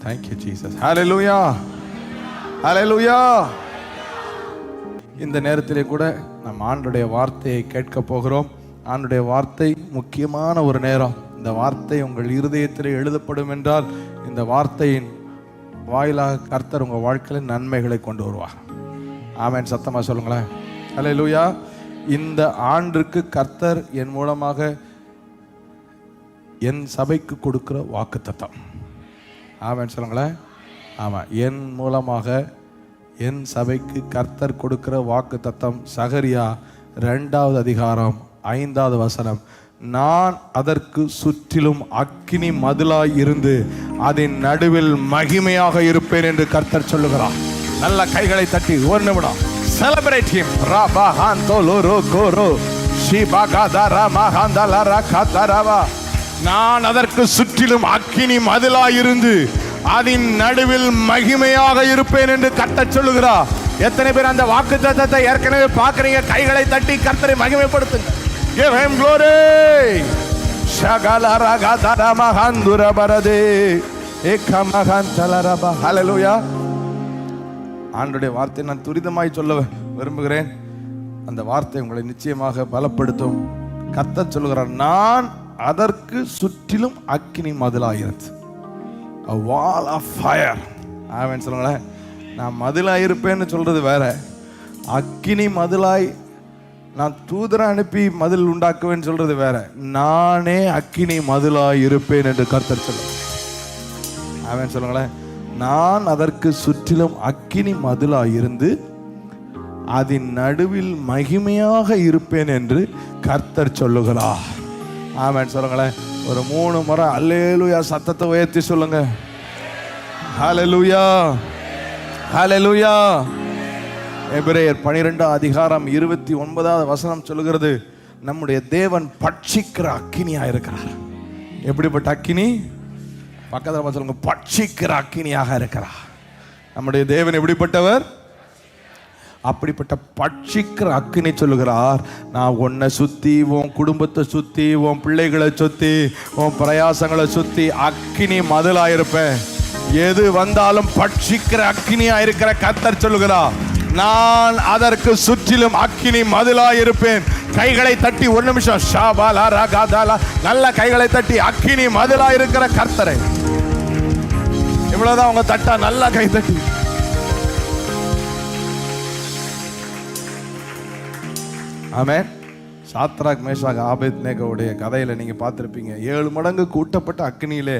Thank you Jesus. Hallelujah. Hallelujah. இந்த நேரத்திலே கூட நம் ஆண்டுடைய வார்த்தையை கேட்க போகிறோம். ஆண்டுடைய வார்த்தை முக்கியமான ஒரு நேரம். இந்த வார்த்தை உங்கள் இருதயத்திலே எழுதப்படும் என்றால் இந்த வார்த்தையின் வாயிலாக கர்த்தர் உங்கள் வாழ்க்கையில் நன்மைகளை கொண்டு வருவார். ஆமென். சத்தமா சொல்லுங்களேன். ஹல்லேலூயா. இந்த ஆண்டிற்கு கர்த்தர் என் மூலமாக என் சபைக்கு கொடுக்கிற வாக்குத்தத்தம். ஆமென் சொல்லுங்களேன். ஆமாம், என் மூலமாக என் சபைக்கு கர்த்தர் கொடுக்கிற வாக்குத்தத்தம் சகரியா 2வது அதிகாரம் 5வது வசனம். நான் அதற்கு சுற்றிலும் அக்கினி மதிலாய் இருந்து அதன் நடுவில் மகிமையாக இருப்பேன் என்று கர்த்தர் சொல்லுகிறார். நல்ல கைகளை தட்டி ஒரு நிமிடம் செலிப்ரேட் ஹிம். நான் அதற்கு சுற்றிலும் அக்கினி மதிலாய் இருந்து அதன் நடுவில் மகிமையாக இருப்பேன் என்று கர்த்தர் சொல்லுகிறார். எத்தனை பேர் அந்த வாக்குத்தத்தத்தை ஏற்கனவே பார்க்கறீங்க? கைகளை தட்டி கர்த்தரை மகிமைப்படுத்துங்க. Give him glory. Hallelujah. ஆண்டவருடைய வார்த்தை நான் துரிதமாய் சொல்ல விரும்புகிறேன். அந்த வார்த்தை உங்களை நிச்சயமாக பலப்படுத்தும். கர்த்தர் சொல்லுகிறார், நான் அதற்கு சுற்றிலும் அக்கினி மதிலாயிருந்து, a wall of fire. ஆமென் சொல்லுங்களேன். நான் மதிலாய் இருப்பேன்னு சொல்றது வேற, அக்கினி மதிலாய் நான் தூதரை அனுப்பி மதில் உண்டாக்குவேன்னு சொல்றது வேற. நானே அக்கினி மதிலாய் இருப்பேன் என்று கர்த்தர் சொல்ல. ஆமென் சொல்லுங்களேன். நான் அதற்கு சுற்றிலும் அக்கினி மதிலாய் இருந்து அதன் நடுவில் மகிமையாக இருப்பேன் என்று கர்த்தர் சொல்லுகிறார். ஆமென் சொல்லுங்களேன். ஒரு 3 முறை அல்லேலூயா சத்தத்தை உயர்த்தி சொல்லுங்க. ஹல்லேலூயா, ஹல்லேலூயா. எபிரேயர் 12 அதிகாரம் 29வது வசனம் சொல்லுகிறது, நம்முடைய தேவன் பட்சிக்கிற அக்கினியா இருக்கிறார். எப்படிப்பட்ட அக்கினி? பக்கத்தில் சொல்லுங்க, பட்சிக்கிற அக்கினியாக இருக்கிறார். நம்முடைய தேவன் எப்படிப்பட்டவர்? அப்படிப்பட்ட பட்சிக்கிற அக்கினி சொல்லுகிறார். நான் உன்னை சுத்தி, உன் குடும்பத்தை சுத்தி, உன் பிள்ளைகளை சுத்தி, உன் பிரயாசங்களை சுத்தி அக்கினி மதிலாயிருப்பேன். எது வந்தாலும் பட்சிக்கிற அக்கினியா இருக்கிற கர்த்தர் சொல்லுகிறார், நான் அதற்கு சுற்றிலும் அக்கினி மதிலாயிருப்பேன். கைகளை தட்டி ஒரு நிமிஷம் ஷாபாலா ராகாதாலா நல்ல கைகளை தட்டி அக்கினி மதிலாயிருக்கிற கர்த்தரை. இவ்வளவுதான் உங்க தட்டா, நல்லா கை தட்டி. ஆமென். சாத்ராக் மேஷாக் ஆபேத்நேகோவுடைய கதையில நீங்க பார்த்திருப்பீங்க. 7 மடங்கு கூட்டப்பட்ட அக்கினியிலே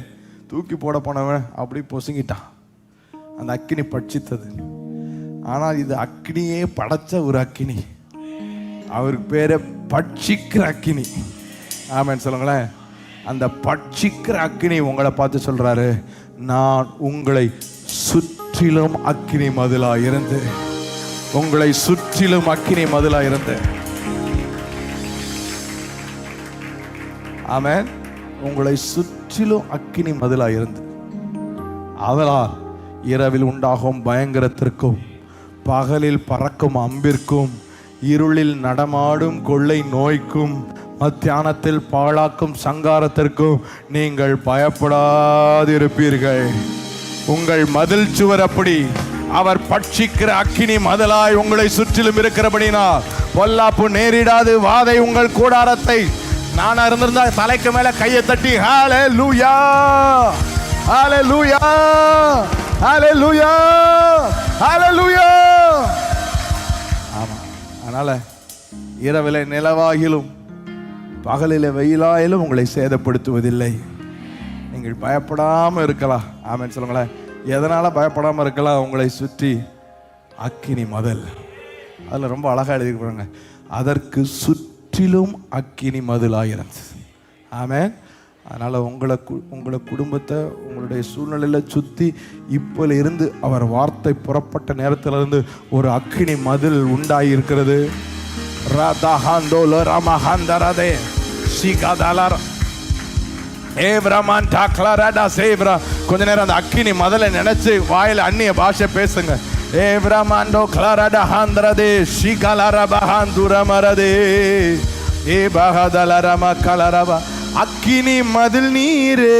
தூக்கி போட போனவன் அப்படி பொசுங்கிட்டான். அந்த அக்கினி பட்சித்தது. ஆனால் இது அக்கினியே படைச்ச ஒரு அக்கினி. அவருக்கு பேரு பட்சிக்கிற அக்கினி. ஆமென் சொல்லுங்களேன். அந்த பட்சிக்கிற அக்கினி உங்களை பார்த்து சொல்றாரு, நான் உங்களை சுற்றிலும் அக்கினி மதிலா இருந்து, உங்களை சுற்றிலும் அக்கினி மதிலா இருந்து. ஆமென். உங்களை சுற்றிலும் அக்கினி மதிலா இருந்து, அதனால் இரவில் உண்டாகும் பயங்கரத்திற்கும் பகலில் பறக்கும் அம்பிற்கும் இருளில் நடமாடும் கொள்ளை நோய்க்கும் மத்தியானத்தில் பாழாக்கும் சங்காரத்திற்கும் நீங்கள் பயப்படாதிருப்பீர்கள். உங்கள் மதில் சுவர் அப்படி அவர் பட்சிக்கிற அக்கினி மதிலாய் உங்களை சுற்றிலும் இருக்கிறபடினால் பொல்லாப்பு நேரிடாது. வாதை உங்கள் கூடாரத்தை, நான் இருந்திருந்தா தலைக்கு மேல கையை தட்டி ஹல்லேலூயா, ஹல்லேலூயா, ஹல்லேலூயா, ஹல்லேலூயா. ஆமா, அதனால இரவிலே நிலவாகிலும் பகலிலே வெயிலாயிலும் உங்களை சேதப்படுத்துவதில்லை. நீங்கள் பயப்படாம இருக்கலாம். ஆமென் சொல்லுங்களேன். எதனால பயப்படாம இருக்கலாம்? உங்களை சுற்றி அக்கினி மதில். அதுல ரொம்ப அழகா எழுதிருப்பாங்க, அதற்கு சுற்றிலும் அக்கினி மதிலாயிருந்து. ஆமென். அதனால உங்களை குடும்பத்தை, உங்களுடைய சூழ்நிலையில சுத்தி இப்ப இருந்து அவர் வார்த்தை புறப்பட்ட நேரத்திலிருந்து ஒரு அக்கினி மதில் உண்டாகி இருக்கிறது. கொஞ்ச நேரம் அந்த அக்கினி மதிலை நினைச்சு வாயில அந்நிய பாஷை பேசுங்க. அக்கினி மதில் நீரே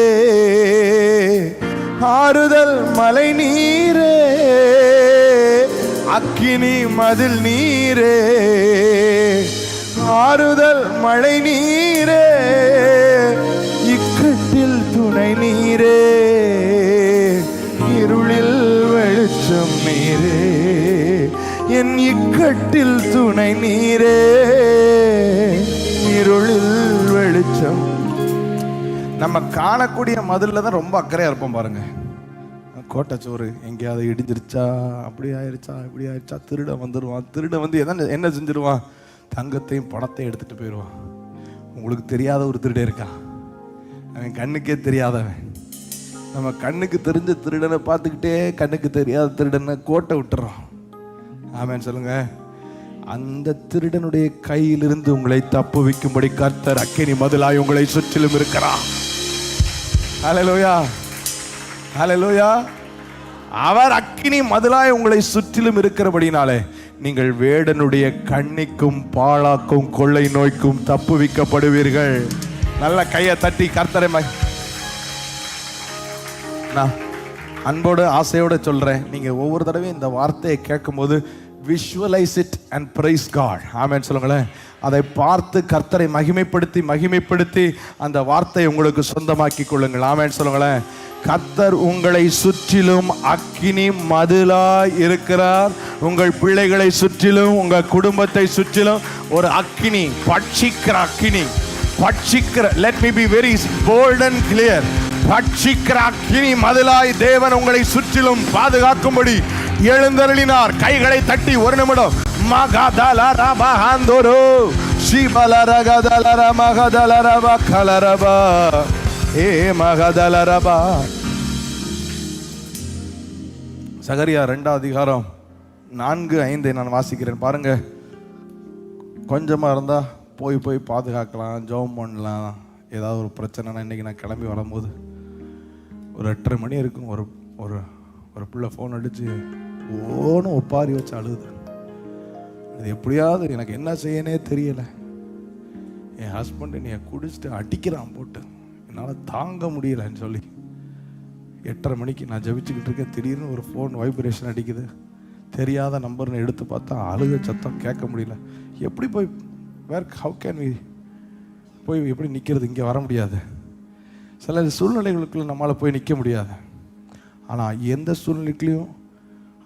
ஆறுதல் மலை நீரே, அக்கினி மதில் நீரே, ஆறுதல் மழை நீரே, இக்கட்டில் துணை நீரே, இருளில் வெளிச்சம் நீரே, என் இக்கட்டில் துணை நீரே, இருளில் வெளிச்சம். நம்ம காணக்கூடிய மதில்ல தான் ரொம்ப அக்கறையா இருப்போம் பாருங்க. கோட்டைச்சோறு எங்கேயாவது இடிஞ்சிருச்சா, அப்படி ஆயிடுச்சா, இப்படி ஆயிடுச்சா, திருட வந்துடுவான். திருட வந்து என்ன செஞ்சிருவான்? தங்கத்தையும் பணத்தையும் எடுத்துட்டு போயிடுவான். உங்களுக்கு தெரியாத ஒரு திருட இருக்கான், அவன் கண்ணுக்கே தெரியாதவன். நம்ம கண்ணுக்கு தெரிஞ்ச திருடனை பார்த்துக்கிட்டே கண்ணுக்கு தெரியாத திருடனை கோட்டை விட்டுறோம். ஆமென் சொல்லுங்க. அந்த திருடனுடைய கையிலிருந்து உங்களை தப்புவிக்கும்படி கர்த்தர் அக்கினி மதிலாய் உங்களை சுற்றிலும் இருக்கிறார். ஹல்லேலூயா, ஹல்லேலூயா. அவர் அக்கினி மதிலாய் உங்களை சுற்றிலும் இருக்கிறபடினாலே நீங்கள் வேடனுடைய கண்ணிக்கும் பாழாக்கும் கொள்ளை நோய்க்கும் தப்புவிக்கப்படுவீர்கள். நல்ல கையை தட்டி கர்த்தரை நான் அன்போடு ஆசையோடு சொல்றேன். நீங்க ஒவ்வொரு தடவையும் இந்த வார்த்தையை கேட்கும் போது visualise it and praise God. Amen சொல்லுங்களேன். அதை பார்த்து கர்த்தரை மகிமைப்படுத்தி அந்த வார்த்தையை உங்களுக்கு சொந்தமாக்கி கொள்ளுங்கள். ஆமென் சொல்லுங்களேன். கர்த்தர் உங்களை சுற்றிலும் அக்கினி மதிலாய் இருக்கிறார். உங்கள் பிள்ளைகளை சுற்றிலும், உங்கள் குடும்பத்தை சுற்றிலும் ஒரு அக்கினி, பட்சிக்கிற அக்கினி, பட்சிக்கிற, let me be very bold and clear, பட்சிக்கிற அக்கினி மதிலாய் தேவன் உங்களை சுற்றிலும் பாதுகாக்கும்படி எழுந்தருளினார். கைகளை தட்டி ஒரு நிமிடம் மகதலரபஹந்தோரோ சிபலரகதலரமகதலரபகலரபா ஏ மகதலரபா. சகரியா 2ஆம் அதிகாரம் 4:5 நான் வாசிக்கிறேன் பாருங்க. கொஞ்சமா இருந்தா போய் பாதுகாக்கலாம், ஜெபம் பண்ணலாம். ஏதாவது ஒரு பிரச்சனைனா இன்னைக்கு நான் கிளம்பி வரும்போது ஒரு 8:30 மணி இருக்கும். ஒரு பிள்ளை ஃபோன் அடிச்சு ஓனும் ஒப்பாரி வச்சு அழுகுது. அது எப்படியாவது எனக்கு என்ன செய்யனே தெரியல. என் ஹஸ்பண்ட் என்னைய குடிச்சிட்டு அடிக்கிறான் போட்டு, என்னால் தாங்க முடியலன்னு சொல்லி 8:30 மணிக்கு நான் ஜெபிச்சுக்கிட்டு இருக்கேன். திடீர்னு ஒரு ஃபோன் வைப்ரேஷன் அடிக்குது. தெரியாத நம்பர்னு எடுத்து பார்த்தா அழுக சத்தம் கேட்க முடியல. எப்படி போய் ஹவு கேன் வி போய் எப்படி நிற்கிறது? இங்கே வர முடியாது. சில சூழ்நிலைகளுக்குள்ள நம்மளால் போய் நிற்க முடியாது. ஆனால் எந்த சூழ்நிலைக்குலையும்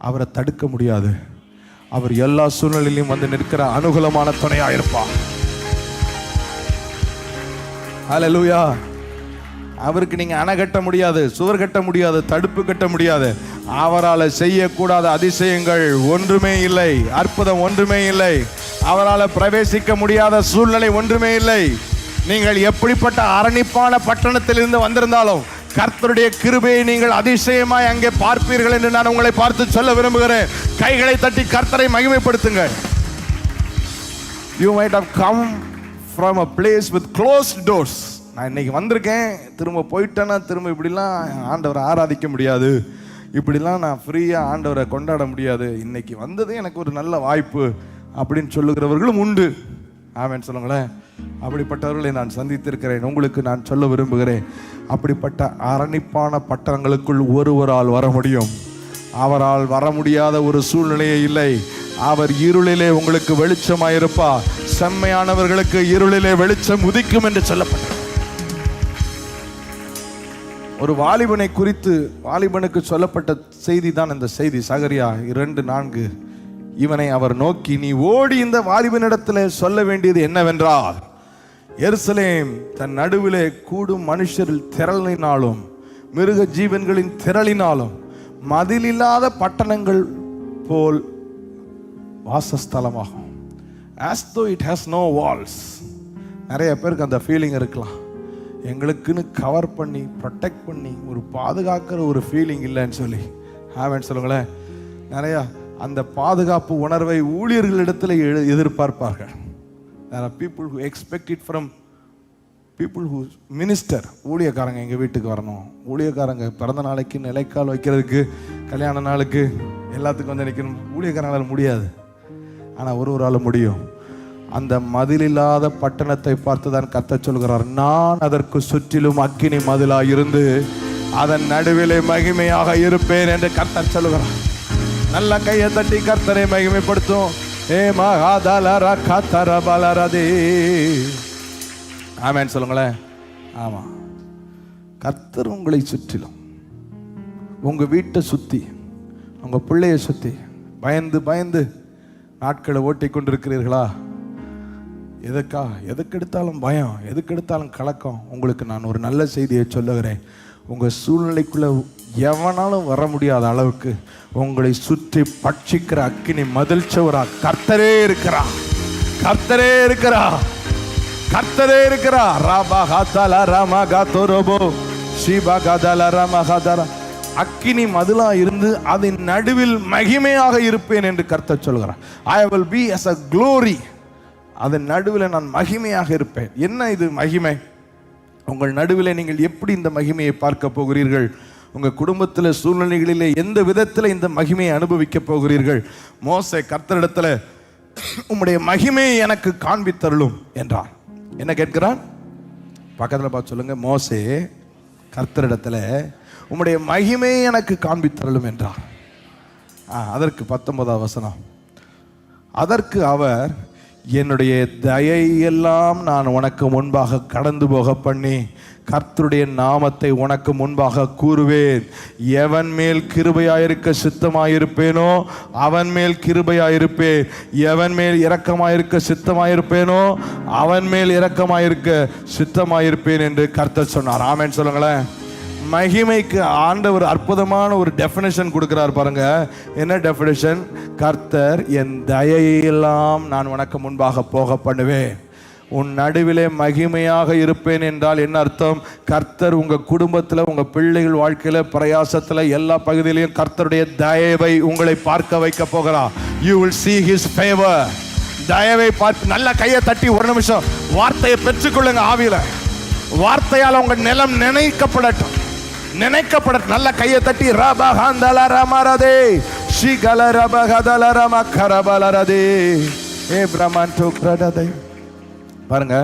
அவரை தடுக்க முடியாது. அவர் எல்லா சூழ்நிலையிலும் வந்து நிற்கிற அனுகூலமான துணையாக இருப்பார். ஹல்லேலூயா. அவருக்கு நீங்க அணை கட்ட முடியாது, சுவர் கட்ட முடியாது, தடுப்பு கட்ட முடியாது. அவரால் செய்யக்கூடாத அதிசயங்கள் ஒன்றுமே இல்லை, அற்புதம் ஒன்றுமே இல்லை. அவரால் பிரவேசிக்க முடியாத சூழ்நிலை ஒன்றுமே இல்லை. நீங்கள் எப்படிப்பட்ட அரணிப்பான பட்டணத்திலிருந்து வந்திருந்தாலும் கர்த்தருடைய கிருபையை நீங்கள் அதிசயமாய் அங்கே பார்ப்பீர்கள் என்று நான் உங்களை பார்த்து சொல்ல விரும்புகிறேன். கைகளை தட்டி கர்த்தரை மகிமைப்படுத்துங்கள். You might have come from a place with closed doors. நான் இன்னைக்கு வந்திருக்கேன், திரும்ப போயிட்டேன்னா திரும்ப இப்படிலாம் ஆண்டவரை ஆராதிக்க முடியாது, இப்படிலாம் நான் ஃப்ரீயாக ஆண்டவரை கொண்டாட முடியாது. இன்னைக்கு வந்தது எனக்கு ஒரு நல்ல வாய்ப்பு அப்படின்னு சொல்லுகிறவர்களும் உண்டு. ஆமென் சொல்லுங்களேன். அப்படிப்பட்டவர்களை நான் சந்தித்திருக்கிறேன். உங்களுக்கு நான் சொல்ல விரும்புகிறேன், அப்படிப்பட்ட அரணிப்பான பட்டணங்களுக்குள் ஒருவரால் வர முடியும். அவரால் வர முடியாத ஒரு சூழ்நிலையே இல்லை. அவர் இருளிலே உங்களுக்கு வெளிச்சமாயிருப்பார். செம்மையானவர்களுக்கு இருளிலே வெளிச்சம் உதிக்கும் என்று சொல்லப்பட்டது. ஒரு வாலிபனை குறித்து வாலிபனுக்கு சொல்லப்பட்ட செய்தி தான் இந்த செய்தி. சகரியா 2:4. இவனை அவர் நோக்கி, நீ ஓடி இந்த வாலிபனிடத்தில் சொல்ல வேண்டியது என்னவென்றால், எருசலேம் தன் நடுவிலே கூடும் மனுஷரில் திரளினாலும் மிருக ஜீவன்களின் திரளினாலும் மதிலில்லாத பட்டணங்கள் போல் வாசஸ்தலமாகும். as though it has no walls. நிறைய பேருக்கு அந்த ஃபீலிங் இருக்கலாம். எங்களுக்குன்னு கவர் பண்ணி ப்ரொடெக்ட் பண்ணி ஒரு பாதுகாக்கிற ஒரு ஃபீலிங் இல்லைன்னு சொல்லி. ஆமென் சொல்லுங்களேன். நிறையா அந்த பாதுகாப்பு உணர்வை ஊழியர்களிடத்தில் எதிர்பார்ப்பார்கள். There are people who expect it from people who minister. ஊழியக்காரங்க எங்கள் வீட்டுக்கு வரணும், ஊழியக்காரங்க பிறந்த நாளைக்கு நிலைக்கால் வைக்கிறதுக்கு கல்யாண நாளுக்கு எல்லாத்துக்கும் வந்து நிற்கணும். ஊழியக்காரங்களால் முடியாது, ஆனால் ஒருவரால் முடியும். அந்த மதிலில்லாத பட்டணத்தை பார்த்து தான் கர்த்தர் சொல்கிறார், நான் அதற்கு சுற்றிலும் அக்கினி மதிலாக இருந்து அதன் நடுவிலே மகிமையாக இருப்பேன் என்று கர்த்தர் சொல்லுகிறார். நல்ல கையை தட்டி கர்த்தரை மகிமைப்படுத்தும். ஏ மகாதலரா கத்தர பலரதே. ஆமென் சொல்லுங்களேன். ஆமா, கர்த்தர் உங்களை சுற்றிலும், உங்க வீட்டை சுத்தி, உங்க பிள்ளைய சுத்தி பயந்து பயந்து நாட்களை ஓட்டி கொண்டிருக்கிறீர்களா? எதுக்கு எடுத்தாலும் பயம், எதுக்கு எடுத்தாலும் கலக்கம். உங்களுக்கு நான் ஒரு நல்ல செய்தியை சொல்லுகிறேன். உங்கள் சூழ்நிலைக்குள்ள எவனாலும் வர முடியாத அளவுக்கு உங்களை சுற்றி பட்சிக்கிற அக்கினி மதில் சுவரா கர்த்தரே இருக்கிறா. கர்த்தரே இருக்கிறா. கர்த்தரே இருக்கிறா. ராபா ஹாதல ராமா காதோரோபோ ஷீபா காதல ராமா காதரா. அக்கினி மதிலா இருந்து அதன் நடுவில் மகிமையாக இருப்பேன் என்று கர்த்தர் சொல்கிறார். I will be as a glory. அதன் நடுவில் நான் மகிமையாக இருப்பேன். என்ன இது மகிமை? உங்கள் நடுவில் நீங்கள் எப்படி இந்த மகிமையை பார்க்க போகிறீர்கள்? உங்கள் குடும்பத்தில் சூழ்நிலைகளிலே எந்த விதத்தில் இந்த மகிமையை அனுபவிக்க போகிறீர்கள்? மோசே கர்த்தரிடத்தில் உம்முடைய மகிமையை எனக்கு காண்பித்தருளும் என்றான். என்ன கேட்கிறான்? பக்கத்தில் பார்த்து சொல்லுங்க. மோசே கர்த்தரிடத்தில் உம்முடைய மகிமையை எனக்கு காண்பித்தருளும் என்றார். அதற்கு 19வது வசனம். அதற்கு அவர், என்னுடைய தயையெல்லாம் நான் உனக்கு முன்பாக கடந்து போக பண்ணி கர்த்தருடைய நாமத்தை உனக்கு முன்பாக கூறுவேன். எவன் மேல் கிருபையாயிருக்க சித்தமாயிருப்பேனோ அவன் மேல் கிருபையாயிருப்பேன். எவன் மேல் இரக்கமாயிருக்க சித்தமாயிருப்பேனோ அவன் மேல் இரக்கமாயிருக்க சித்தமாயிருப்பேன் என்று கர்த்தர் சொன்னார். ஆமென் சொல்லுங்களேன். மகிமைக்கு ஆண்டவர் அற்புதமான ஒரு டெஃபினேஷன் கொடுக்கிறார் பாருங்க. என்ன டெஃபினேஷன்? கர்த்தர் என் தயையெல்லாம் நான் உனக்கு முன்பாக போக பண்ணுவேன். உன் நடுவிலே மகிமையாக இருப்பேன் என்றால் என்ன அர்த்தம்? கர்த்தர் உங்க குடும்பத்தில், உங்க பிள்ளைகள் வாழ்க்கையில, பிரயாசத்துல, எல்லா பகுதியிலையும் கர்த்தருடைய தயவை உங்களை பார்க்க வைக்க போகிறார். You will see his favor. தயவை பார்த்து நல்ல கையை தட்டி ஒரு நிமிஷம் வார்த்தையை பெற்றுக்கொள்ளுங்க. ஆவியில வார்த்தையால் உங்க நிலம் நினைக்கப்படட்டும். நல்ல கையை தட்டி ரபஹந்தல ரமரதே ஷிகல ரபஹதல ரமக்கரபலரதே ஏ பிரமண்டோ பிரததை. பாருங்க,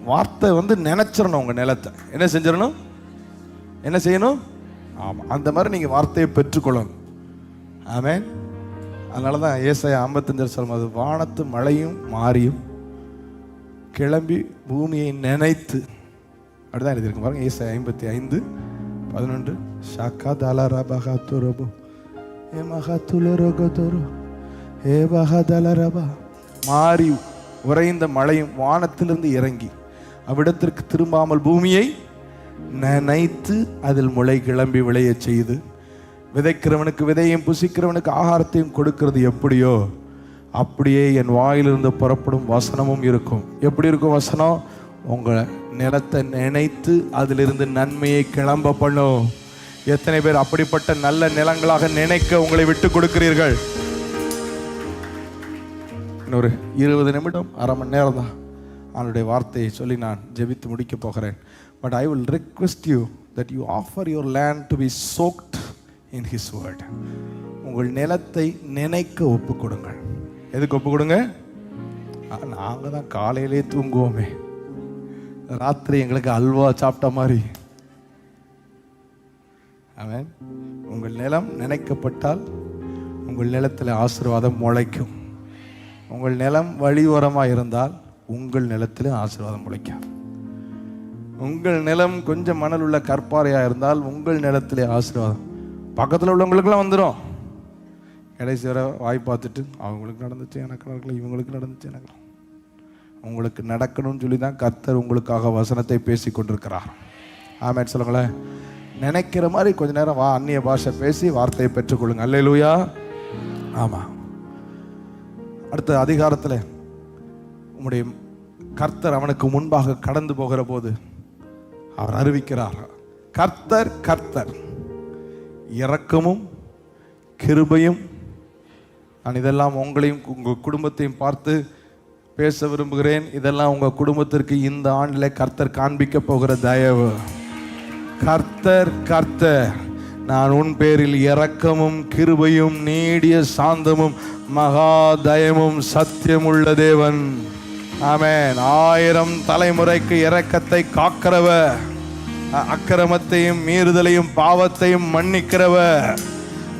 வார்த்தை நினைச்சிடணும். உங்க நிலத்தை என்ன செஞ்சிடணும்? என்ன செய்யணும்? ஆமா, அந்த மாதிரி நீங்க வார்த்தையை பெற்றுக்கொள்ளணும். ஆமென். அதனாலதான் ஏசாயா 55 சொல்லும், அது வானத்து மழையும் மாறியும் கிளம்பி பூமியை நினைத்து, அப்படிதான் எழுதியிருக்கு பாருங்க. ஏசாயா 55:11 ஷாக்கா தாலரா பகாத்துரபு ஏ மகாத்துலரோகதோரு ஏ பகாதலரபா. மாறி உறைந்த மழையும் வானத்திலிருந்து இறங்கி அவ்விடத்திற்கு திரும்பாமல் பூமியை நினைத்து அதில் முளை கிளம்பி விளைய செய்து விதைக்கிறவனுக்கு விதையும் புசிக்கிறவனுக்கு ஆகாரத்தையும் கொடுக்கிறது எப்படியோ அப்படியே என் வாயிலிருந்து புறப்படும் வசனமும் இருக்கும். எப்படி இருக்கும் வசனம்? உங்களை நிலத்தை நினைத்து அதிலிருந்து நன்மையை கிளம்ப பண்ணும். எத்தனை பேர் அப்படிப்பட்ட நல்ல நிலங்களாக நினைக்க உங்களை விட்டு கொடுக்கிறீர்கள்? இன்னொரு 20 நிமிடம், அரை மணி நேரம் தான் அவனுடைய வார்த்தையை சொல்லி நான் ஜெபித்து முடிக்க போகிறேன். But I will request you that you offer your land to be soaked in his word. உங்கள் நிலத்தை நினைக்க ஒப்பு கொடுங்கள். எதுக்கு ஒப்பு கொடுங்க? நாங்க தான் காலையிலே தூங்குவோமே, ராத்திரி எங்களுக்கு அல்வா சாப்பிட்ட மாதிரி. ஆமென். உங்கள் நிலம் நினைக்கப்பட்டால் உங்கள் நிலத்தில் ஆசீர்வாதம் முளைக்கும். உங்கள் நிலம் வழியோரமாக இருந்தால் உங்கள் நிலத்தில் ஆசீர்வாதம் முளைக்கும். உங்கள் நிலம் கொஞ்சம் மணல் உள்ள கற்பாறையாக இருந்தால் உங்கள் நிலத்திலே ஆசீர்வாதம் பக்கத்தில் உள்ளவங்களுக்குலாம் வந்துடும். கடைசி வர வாய் பார்த்துட்டு அவங்களுக்கு நடந்துச்சு எனக்கு நடக்கல, இவங்களுக்கு நடந்துச்சு எனக்கு. உங்களுக்கு நடக்கணும்னு சொல்லி தான் கர்த்தர் உங்களுக்காக வசனத்தை பேசி கொண்டிருக்கிறார். ஆமென் சொல்லுங்களேன். நினைக்கிற மாதிரி கொஞ்ச நேரம் அந்நிய பாஷை பேசி வார்த்தையை பெற்றுக்கொள்ளுங்க. அல்லேலூயா. ஆமாம். அடுத்த அதிகாரத்தில் உம்முடைய கர்த்தர் அவனுக்கு முன்பாக கடந்து போகிற போது அவர் அறிவிக்கிறார், கர்த்தர் கர்த்தர் இரக்கமும் கிருபையும். நான் இதெல்லாம் உங்களையும் உங்கள் குடும்பத்தையும் பார்த்து பேச விரும்புகிறேன். இதெல்லாம் உங்கள் குடும்பத்திற்கு இந்த ஆண்டில் கர்த்தர் காண்பிக்க போகிற தயவு. கர்த்தர் கர்த்தர், நான் உன் பேரில் இரக்கமும் கிருபையும் நீடிய சாந்தமும் மகா தயமும் சத்தியம் உள்ள தேவன். ஆமென். 1000 தலைமுறைக்கு இரக்கத்தை காக்கிறவர். அக்கிரமத்தையும் மீறுதலையும் பாவத்தையும் மன்னிக்கிறவர்.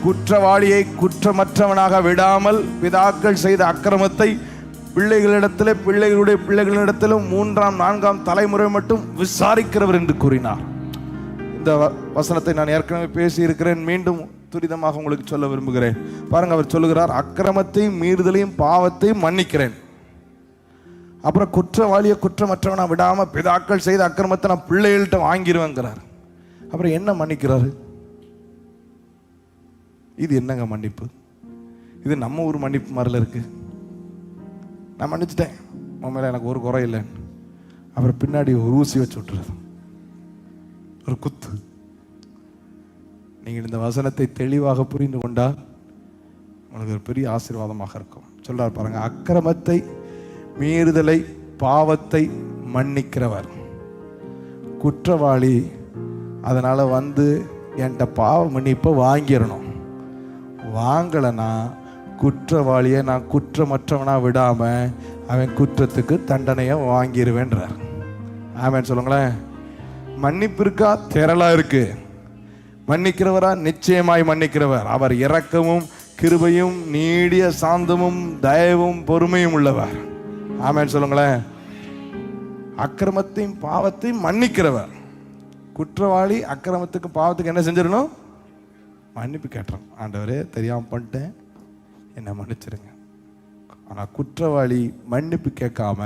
குற்றவாளியை குற்றமற்றவனாக விடாமல் பிதாக்கள் செய்த அக்கிரமத்தை பிள்ளைகளிடத்திலே பிள்ளைகளுடைய பிள்ளைகளிடத்திலும் 3ஆம் 4ஆம் தலைமுறை மட்டும் விசாரிக்கிறவர் என்று கூறினார். இந்த வசனத்தை நான் ஏற்கனவே பேசி இருக்கிறேன், மீண்டும் துரிதமாக உங்களுக்கு சொல்ல விரும்புகிறேன். பாருங்க, அவர் சொல்லுகிறார், அக்கிரமத்தையும் மீறுதலையும் பாவத்தையும் மன்னிக்கிறேன். அப்புறம் குற்றவாளியை குற்றமற்றவனா விடாம பிதாக்கள் செய்த அக்கிரமத்தை நான் பிள்ளைகள்கிட்ட வாங்கிடுவேங்கிறார். அப்புறம் என்ன மன்னிக்கிறாரு? இது என்னங்க மன்னிப்பு? இது நம்ம ஊர் மன்னிப்பு மாதிரில இருக்கு. நான் மன்னிச்சிட்டேன், உன் மேல எனக்கு ஒரு குறை இல்லை. அப்புறம் பின்னாடி ஒரு ஊசி வச்சு விட்டுறது, ஒரு குத்து. நீங்கள் இந்த வசனத்தை தெளிவாக புரிந்து கொண்டால் உங்களுக்கு ஒரு பெரிய ஆசீர்வாதமாக இருக்கும். சொல்றார் பாருங்க, அக்கிரமத்தை மீறுதலை பாவத்தை மன்னிக்கிறவர். குற்றவாளி அதனால வந்து என்கிட்ட பாவ மன்னிப்பை வாங்கிடணும். வாங்கலைன்னா குற்றவாளியை நான் குற்றமற்றவனா விடாம அவன் குற்றத்துக்கு தண்டனையை வாங்கிடுவேன்றார். ஆமென் சொல்லுங்களேன். மன்னிப்பு இருக்கா? திரளா இருக்கு. மன்னிக்கிறவரா? நிச்சயமாய் மன்னிக்கிறவர். அவர் இரக்கமும் கிருபையும் நீடிய சாந்தமும் தயவும் பொறுமையும் உள்ளவர். ஆமென் சொல்லுங்களேன். அக்கிரமத்தையும் பாவத்தையும் மன்னிக்கிறவர். குற்றவாளி அக்கிரமத்துக்கு பாவத்துக்கு என்ன செஞ்சிடணும்? மன்னிப்பு கேட்டுறோம். ஆண்டவரே, தெரியாம பண்ணிட்டேன், என்ன மன்னிச்சிருங்க. ஆனா குற்றவாளி மன்னிப்பு கேட்காம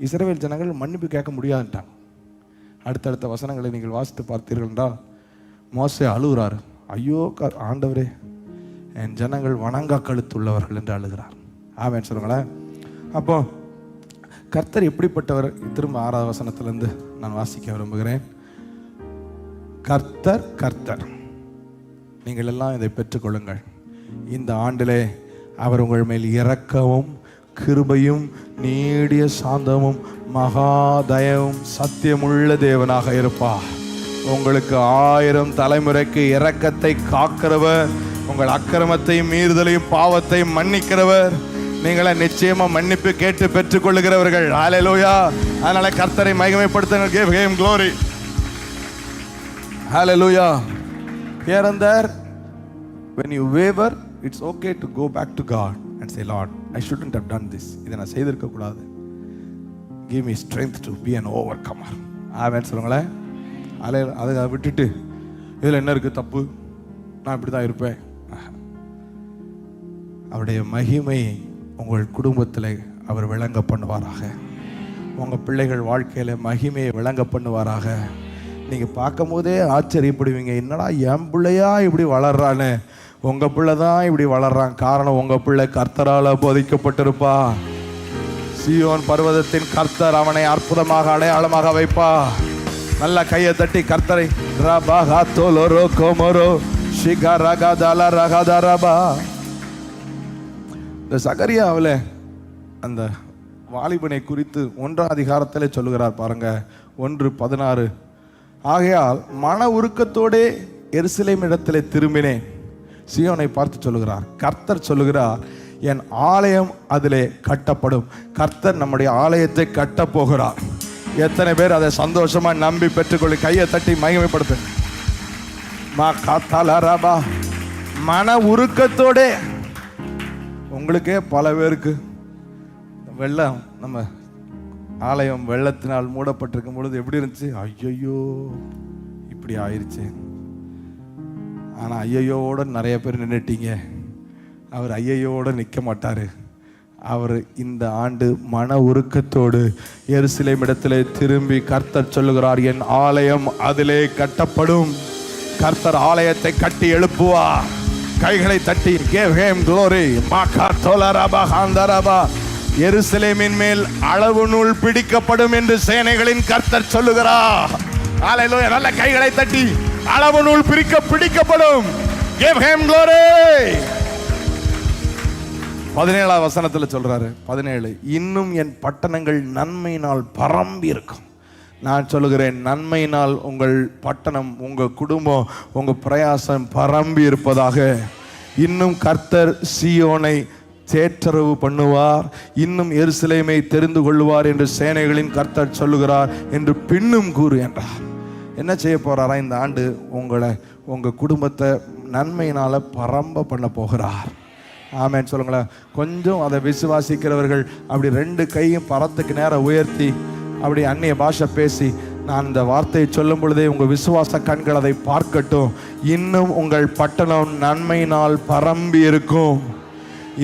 இஸ்ரவேல் ஜனங்கள் மன்னிப்பு கேட்க முடியாதுட்டாங்க. அடுத்தடுத்த வசனங்களை நீங்கள் வாசித்து பார்த்தீர்கள் என்றால் மோசே அழுகிறார். ஐயோ ஆண்டவரே, என் ஜனங்கள் வணங்கா கழுத்துள்ளவர்கள் என்று அழுகிறார். ஆமென் சொல்லுங்களேன். அப்போ கர்த்தர் எப்படிப்பட்டவர்? திரும்ப 6ஆவது வசனத்திலிருந்து நான் வாசிக்க விரும்புகிறேன். கர்த்தர் கர்த்தர், நீங்கள் எல்லாம் இதை பெற்றுக்கொள்ளுங்கள். இந்த ஆண்டிலே அவர் உங்கள் மேல் இரக்கமும் கிருபையும் நீடிய சாந்தமும் மகாதயவும் சத்தியமுள்ள தேவனாக இருப்பார். உங்களுக்கு 1000 தலைமுறைக்கு இரக்கத்தை காக்கிறவர், உங்கள் அக்கிரமத்தையும் மீறுதலையும் பாவத்தையும் மன்னிக்கிறவர். நீங்களே நிச்சயமா மன்னிப்பு கேட்டு பெற்றுக் கொள்ளுகிறவர்கள். ஹல்லேலூயா. அதனால கர்த்தரை மகிமைப்படுத்துங்கள். give him glory. Hallelujah. Here and there, when you waver, it's okay to go back to God and say, Lord, I shouldn't have done this. இதை நான் செய்திருக்க கூடாது. Give me strength to be an overcomer. ஆமென் சொல்லுங்களேன். அதை விட்டுட்டு இதில் என்ன இருக்கு தப்பு, நான் இப்படி தான் இருப்பேன். அவருடைய மகிமை உங்கள் குடும்பத்தில் அவர் விளங்க பண்ணுவாராக. உங்கள் பிள்ளைகள் வாழ்க்கையில் மகிமையை விளங்க பண்ணுவாராக. நீங்கள் பார்க்கும் போதே ஆச்சரியப்படுவீங்க, என்னடா என் பிள்ளையா இப்படி வளர்றான்னு. உங்கள் பிள்ளை தான் இப்படி வளர்றான். காரணம், உங்கள் பிள்ளை கர்த்தரால் போதிக்கப்பட்டிருப்பா. சீயோன் பர்வதத்தின் கர்த்தர் அவனை அற்புதமாக அடையாளமாக வைப்பா. நல்ல கையை தட்டி கர்த்தரை இந்த சகரியாவில் அந்த வாலிபனை குறித்து 1ஆம் அதிகாரத்திலே சொல்லுகிறார் பாருங்க, 1:16. ஆகையால் மன உருக்கத்தோடே எருசலேம் இடத்திலே திரும்பினேன். சீயோனை பார்த்து சொல்லுகிறார், கர்த்தர் சொல்லுகிறார், என் ஆலயம் அதிலே கட்டப்படும். கர்த்தர் நம்முடைய ஆலயத்தை கட்ட போகிறார். எத்தனை பேர் அதை சந்தோஷமா நம்பி பெற்றுக்கொள்ளி கையை தட்டி மகிமைப்படுத்து. மன உருக்கத்தோட. உங்களுக்கே பல பேருக்கு வெள்ளம், நம்ம ஆலயம் வெள்ளத்தினால் மூடப்பட்டிருக்கும் பொழுது எப்படி இருந்துச்சு? ஐயோ இப்படி ஆயிடுச்சு. ஆனா ஐயோட நிறைய பேர் நின்றுட்டீங்க. அவர் ஐயோட நிற்க மாட்டாரு. அவர் இந்த ஆண்டு மன உருக்கத்தோடு எருசலேம் இடத்திலே திரும்பி கர்த்தர் சொல்லுகிறார், என் ஆலயம் அதிலே கட்டப்படும். கர்த்தர் ஆலயத்தை கட்டி எழுப்புவார். கைகளை தட்டி give him glory. எருசலேமின் மேல் அளவு நூல் பிடிக்கப்படும் என்று சேனைகளின் கர்த்தர் சொல்லுகிறார். ஹல்லேலூயா. நல்ல கைகளை தட்டி அளவு நூல் பிடிக்கப்படும். give him glory. 17ஆம் வசனத்தில் சொல்றாரு, 17, இன்னும் என் பட்டணங்கள் நன்மையினால் பரம்பி இருக்கும். நான் சொல்லுகிறேன், நன்மையினால் உங்கள் பட்டணம், உங்க குடும்பம், உங்க பிரயாசம் பரம்பி இருப்பதாக. இன்னும் கர்த்தர் சீயோனை தேற்றரவு பண்ணுவார், இன்னும் எருசலேமை தெரிந்து கொள்வார் என்று சேனைகளின் கர்த்தர் சொல்லுகிறார் என்று பின்னும் கூறு என்றார். என்ன செய்ய போகிறாரா? இந்த ஆண்டு உங்களை, உங்கள் குடும்பத்தை நன்மையினால் பரம்ப பண்ண போகிறார். ஆமேன்னு சொல்லுங்களேன். கொஞ்சம் அதை விசுவாசிக்கிறவர்கள் அப்படி 2 கையும் பரத்துக்கு நேரம் உயர்த்தி அப்படி அந்நிய பாஷை பேசி, நான் இந்த வார்த்தையை சொல்லும் பொழுதே உங்கள் விசுவாச கண்கள் அதை பார்க்கட்டும். இன்னும் உங்கள் பட்டணம் நன்மையினால் பரம்பி இருக்கும்.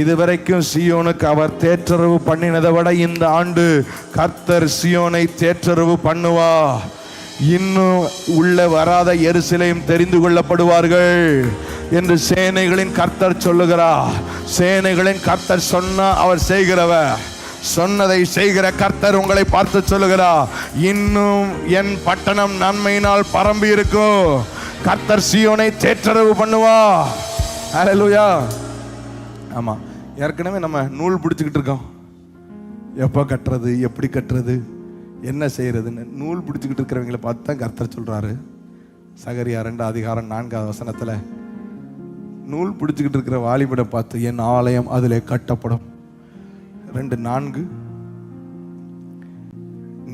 இதுவரைக்கும் சியோனுக்கு அவர் தேற்றரவு பண்ணினதை விட இந்த ஆண்டு கர்த்தர் சியோனை தேற்றரவு பண்ணுவா. இன்னும் உள்ள வராத எருசலேம் தெரிந்து கொள்ளப்படுவார்கள் என்று சேனைகளின் கர்த்தர் சொல்லுகிறார். சேனைகளின் கர்த்தர் சொன்னா அவர் செய்கிறவர். சொன்னதை செய்கிற கர்த்தர் உங்களை பார்த்து சொல்லுகிறார், இன்னும் என் பட்டணம் நன்மையினால் பரம்பி இருக்கும். கர்த்தர் சியோனை தேற்றரவு பண்ணுவா. ஹல்லேலூயா. ஆமா, ஏற்கனவே நம்ம நூல் பிடிச்சிக்கிட்டு இருக்கோம். எப்போ கட்டுறது, எப்படி கட்டுறது, என்ன செய்யறதுன்னு நூல் பிடிச்சிக்கிட்டு இருக்கிறவங்களை பார்த்து தான் கர்த்தர் சொல்றாரு. சகரியா 2:4 நூல் பிடிச்சிக்கிட்டு இருக்கிற வாலிபனை பார்த்து, என் ஆலயம் அதிலே கட்டப்படும். 2:4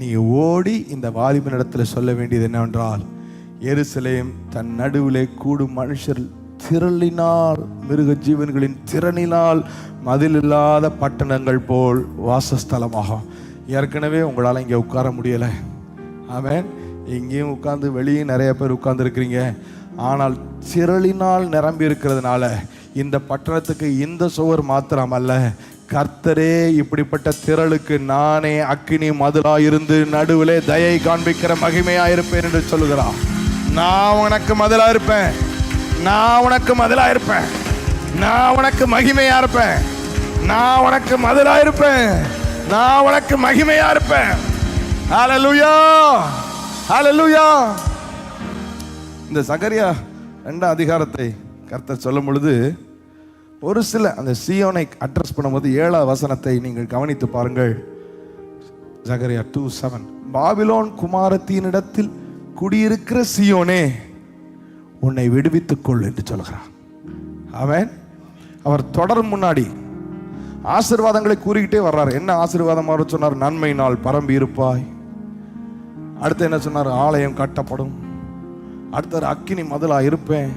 நீ ஓடி இந்த வாலிபனிடத்துல சொல்ல வேண்டியது என்னவென்றால், எருசலேம் தன் நடுவிலே கூடும் மனுஷர் திரளினால், மிருக ஜீவன்களின் திறனினால் மதில் இல்லாத பட்டணங்கள் போல் வாசஸ்தலமாகும். ஏற்கனவே உங்களால் இங்கே உட்கார முடியலை. ஆமென். இங்கேயும் உட்கார்ந்து வெளியே நிறைய பேர் உட்கார்ந்து இருக்கிறீங்க. ஆனால் திரளினால் நிரம்பி இருக்கிறதுனால இந்த பட்டணத்துக்கு இந்த சுவர் மாத்திரம் அல்ல, கர்த்தரே இப்படிப்பட்ட திரளுக்கு நானே அக்கினி மதிலாயிருந்து நடுவிலே தயை காண்பிக்கிற மகிமையாயிருப்பேன் என்று சொல்லுகிறான். நான் உனக்கு மதிலா இருப்பேன், நான் உனக்கு மதிலா இருப்பேன், நான் உனக்கு மகிமையா இருப்பேன், நான் உனக்கு மதிலா இருப்பேன், நான் உனக்கு மகிமையா இருப்பேன். ஹல்லேலூயா, ஹல்லேலூயா. இந்த சகரியா 2 கர்த்தர் சொல்லும் பொழுது ஒரு சில அந்த சீயோனை அட்ரஸ் பண்ணும்போது 7 நீங்கள் கவனித்து பாருங்கள். சகரியா 2:7 பாபிலோன் குமாரத்தினிடத்தில் குடியிருக்கிற சீயோனே உன்னை விடுவித்துக் கொள் என்று சொல்கிறார். ஆமென். அவர் தொடர் முன்னாடி ஆசீர்வாதங்களை கூறிக்கிட்டே வர்றார். என்ன ஆசீர்வாதம் அவர் சொன்னார்? நன்மையினால் பரம்பி இருப்பாய். அடுத்து என்ன சொன்னார்? ஆலயம் கட்டப்படும். அடுத்த அக்கினி மதிலா இருப்பேன்,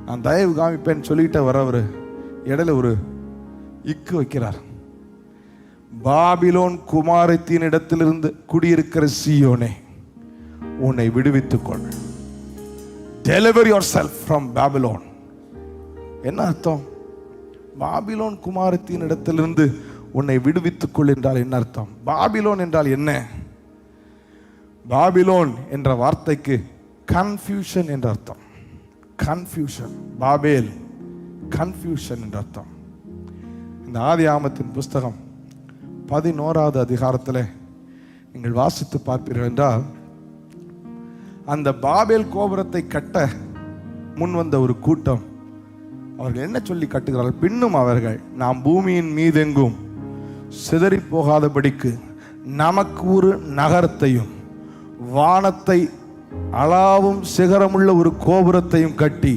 நான் தயவு காமிப்பேன் சொல்லிக்கிட்டே வரவர் இடையில ஒரு இக்கு வைக்கிறார். பாபிலோன் குமாரத்தின் இடத்திலிருந்து குடியிருக்கிற சீயோனே உன்னை விடுவித்துக் கொள். Deliver yourself from Babylon. என்ன அர்த்தம்? பாபிலோன் குமாரத்தின் இடத்திலிருந்து உன்னை விடுவித்துக் கொள் என்றால் என்ன அர்த்தம்? பாபிலோன் என்றால் என்ன? பாபிலோன் என்ற வார்த்தைக்கு கன்ஃபியூஷன் என்ற அர்த்தம். கன்ஃபியூஷன், பாபேல், கன்ஃபியூஷன் என்ற அர்த்தம். இந்த ஆதியாகமத்தின் புஸ்தகம் 11வது அதிகாரத்தில் நீங்கள் வாசித்து பார்ப்பீர்கள் என்றால், அந்த பாபேல் கோபுரத்தை கட்ட முன் வந்த ஒரு கூட்டம், அவர்கள் என்ன சொல்லி கட்டுகிறார்கள்? பின்னும் அவர்கள், நாம் பூமியின் மீதெங்கும் சிதறி போகாதபடிக்கு நமக்கு ஒரு நகரத்தையும் வானத்தை அளாவும் சிகரமுள்ள ஒரு கோபுரத்தையும் கட்டி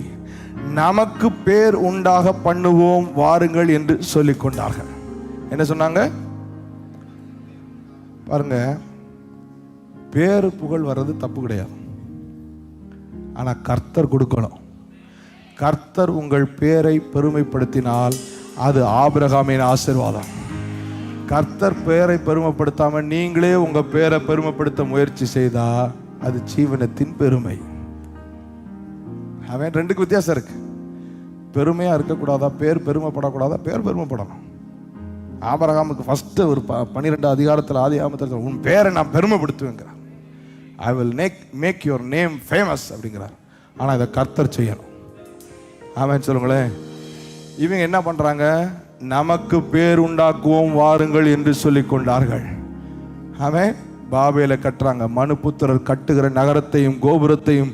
நமக்கு பேர் உண்டாக பண்ணுவோம் வாருங்கள் என்று சொல்லிக் கொண்டார்கள். என்ன சொன்னாங்க பாருங்க, பேரு புகழ் வர்றது தப்பு கிடையாது, ஆனா கர்த்தர் கொடுக்கணும். கர்த்தர் உங்கள் பேரை பெருமைப்படுத்தினால் அது ஆபிரகாமின் ஆசீர்வாதம். கர்த்தர் பேரை பெருமைப்படுத்தாம நீங்களே உங்க பேரை பெருமைப்படுத்த முயற்சி செய்தா அது ஜீவனத்தின் பெருமை. அவன் 2க்கு வித்தியாசம் இருக்கு. பெருமையா இருக்கக்கூடாதா, பேர் பெருமைப்படக்கூடாதா? பேர் பெருமைப்படணும். ஆபிரகாமுக்கு ஃபர்ஸ்ட் ஒரு 12 அதிகாரத்தில் ஆதியாகமத்தில் உன் பேரை நான் பெருமைப்படுத்துவேங்கிறார். I will make your name famous அப்படிங்கிறார். ஆனால் இதை கர்த்தர் செய்யணும். ஆமென் சொல்லுங்களேன். இவங்க என்ன பண்றாங்க? நமக்கு பேர் உண்டாக்குவோம் வாருங்கள் என்று சொல்லிக் கொண்டார்கள். ஆமென். பாபேலை கட்டுறாங்க. மனுபுத்திரர் கட்டுகிற நகரத்தையும் கோபுரத்தையும்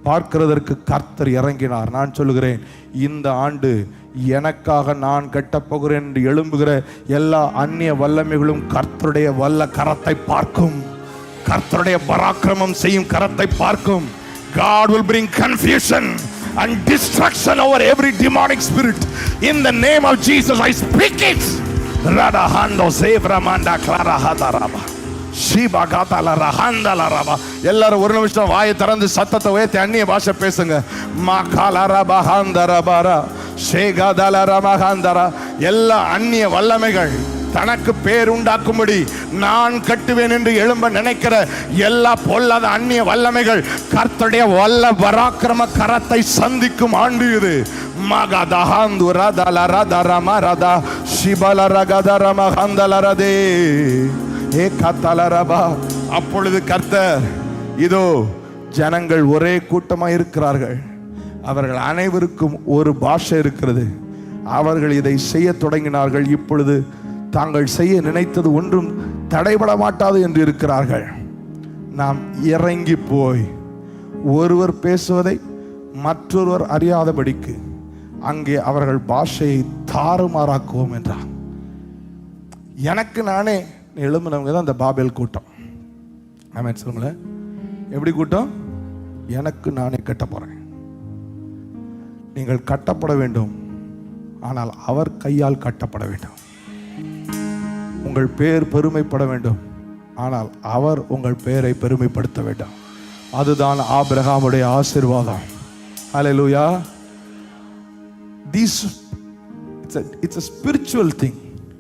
பார்க்கிறதற்கு கர்த்தர் இறங்கினார். நான் சொல்லுகிறேன், இந்த ஆண்டு எனக்காக நான் கட்டப்போகிறேன் என்று எழும்புகிற எல்லா அந்நிய வல்லமைகளும் கர்த்தருடைய வல்ல கரத்தை பார்க்கும். கர்த்தருடைய பராக்கிரமம் செய்யும் கரத்தை பார்க்கும். God will bring confusion and destruction over every demonic spirit. In the name of Jesus, I speak it. Radahando Zevramanda Klara Hadaraba. எல்லாரும் ஒரு நிமிஷம் வாயை திறந்து சத்தத்தை உயர்த்தி அந்நிய பாஷை பேசுங்க. எல்லா அந்நிய வல்லமைகள் தனக்கு பேர் உண்டாக்கும்படி நான் கட்டுவேன் என்று எழும்ப நினைக்கிற எல்லா பொல்லாத அந்நிய வல்லமைகள் கர்த்தருடைய வல்ல பராக்கிரம கரத்தை சந்திக்கும் ஆண்டு இது. அப்பொழுது கர்த்தர், இதோ ஜனங்கள் ஒரே கூட்டமாக இருக்கிறார்கள், அவர்கள் அனைவருக்கும் ஒரு பாஷை இருக்கிறது, அவர்கள் இதை செய்ய தொடங்கினார்கள், இப்பொழுது தாங்கள் செய்ய நினைத்தது ஒன்றும் தடைபட மாட்டாது என்று இருக்கிறார்கள். நாம் இறங்கி போய் ஒருவர் பேசுவதை மற்றொருவர் அறியாதபடிக்கு அங்கே அவர்கள் பாஷையை தாறுமாறாக்குவோம் என்றார். எனக்கு நானே எழும்பினவங்க தான் இந்த பாபேல் கூட்டம். ஆமென் சொல்லுங்களேன். எப்படி கூட்டம்? எனக்கு நானே கட்ட போறேன். நீங்கள் கட்டப்பட வேண்டும், ஆனால் அவர் கையால் கட்டப்பட வேண்டும். உங்கள் பேர் பெருமைப்பட வேண்டும், ஆனால் அவர் உங்கள் பெயரை பெருமைப்படுத்த வேண்டும். அதுதான் ஆபிரகாமுடைய ஆசீர்வாதம். ஹல்லேலூயா. It's a spiritual thing.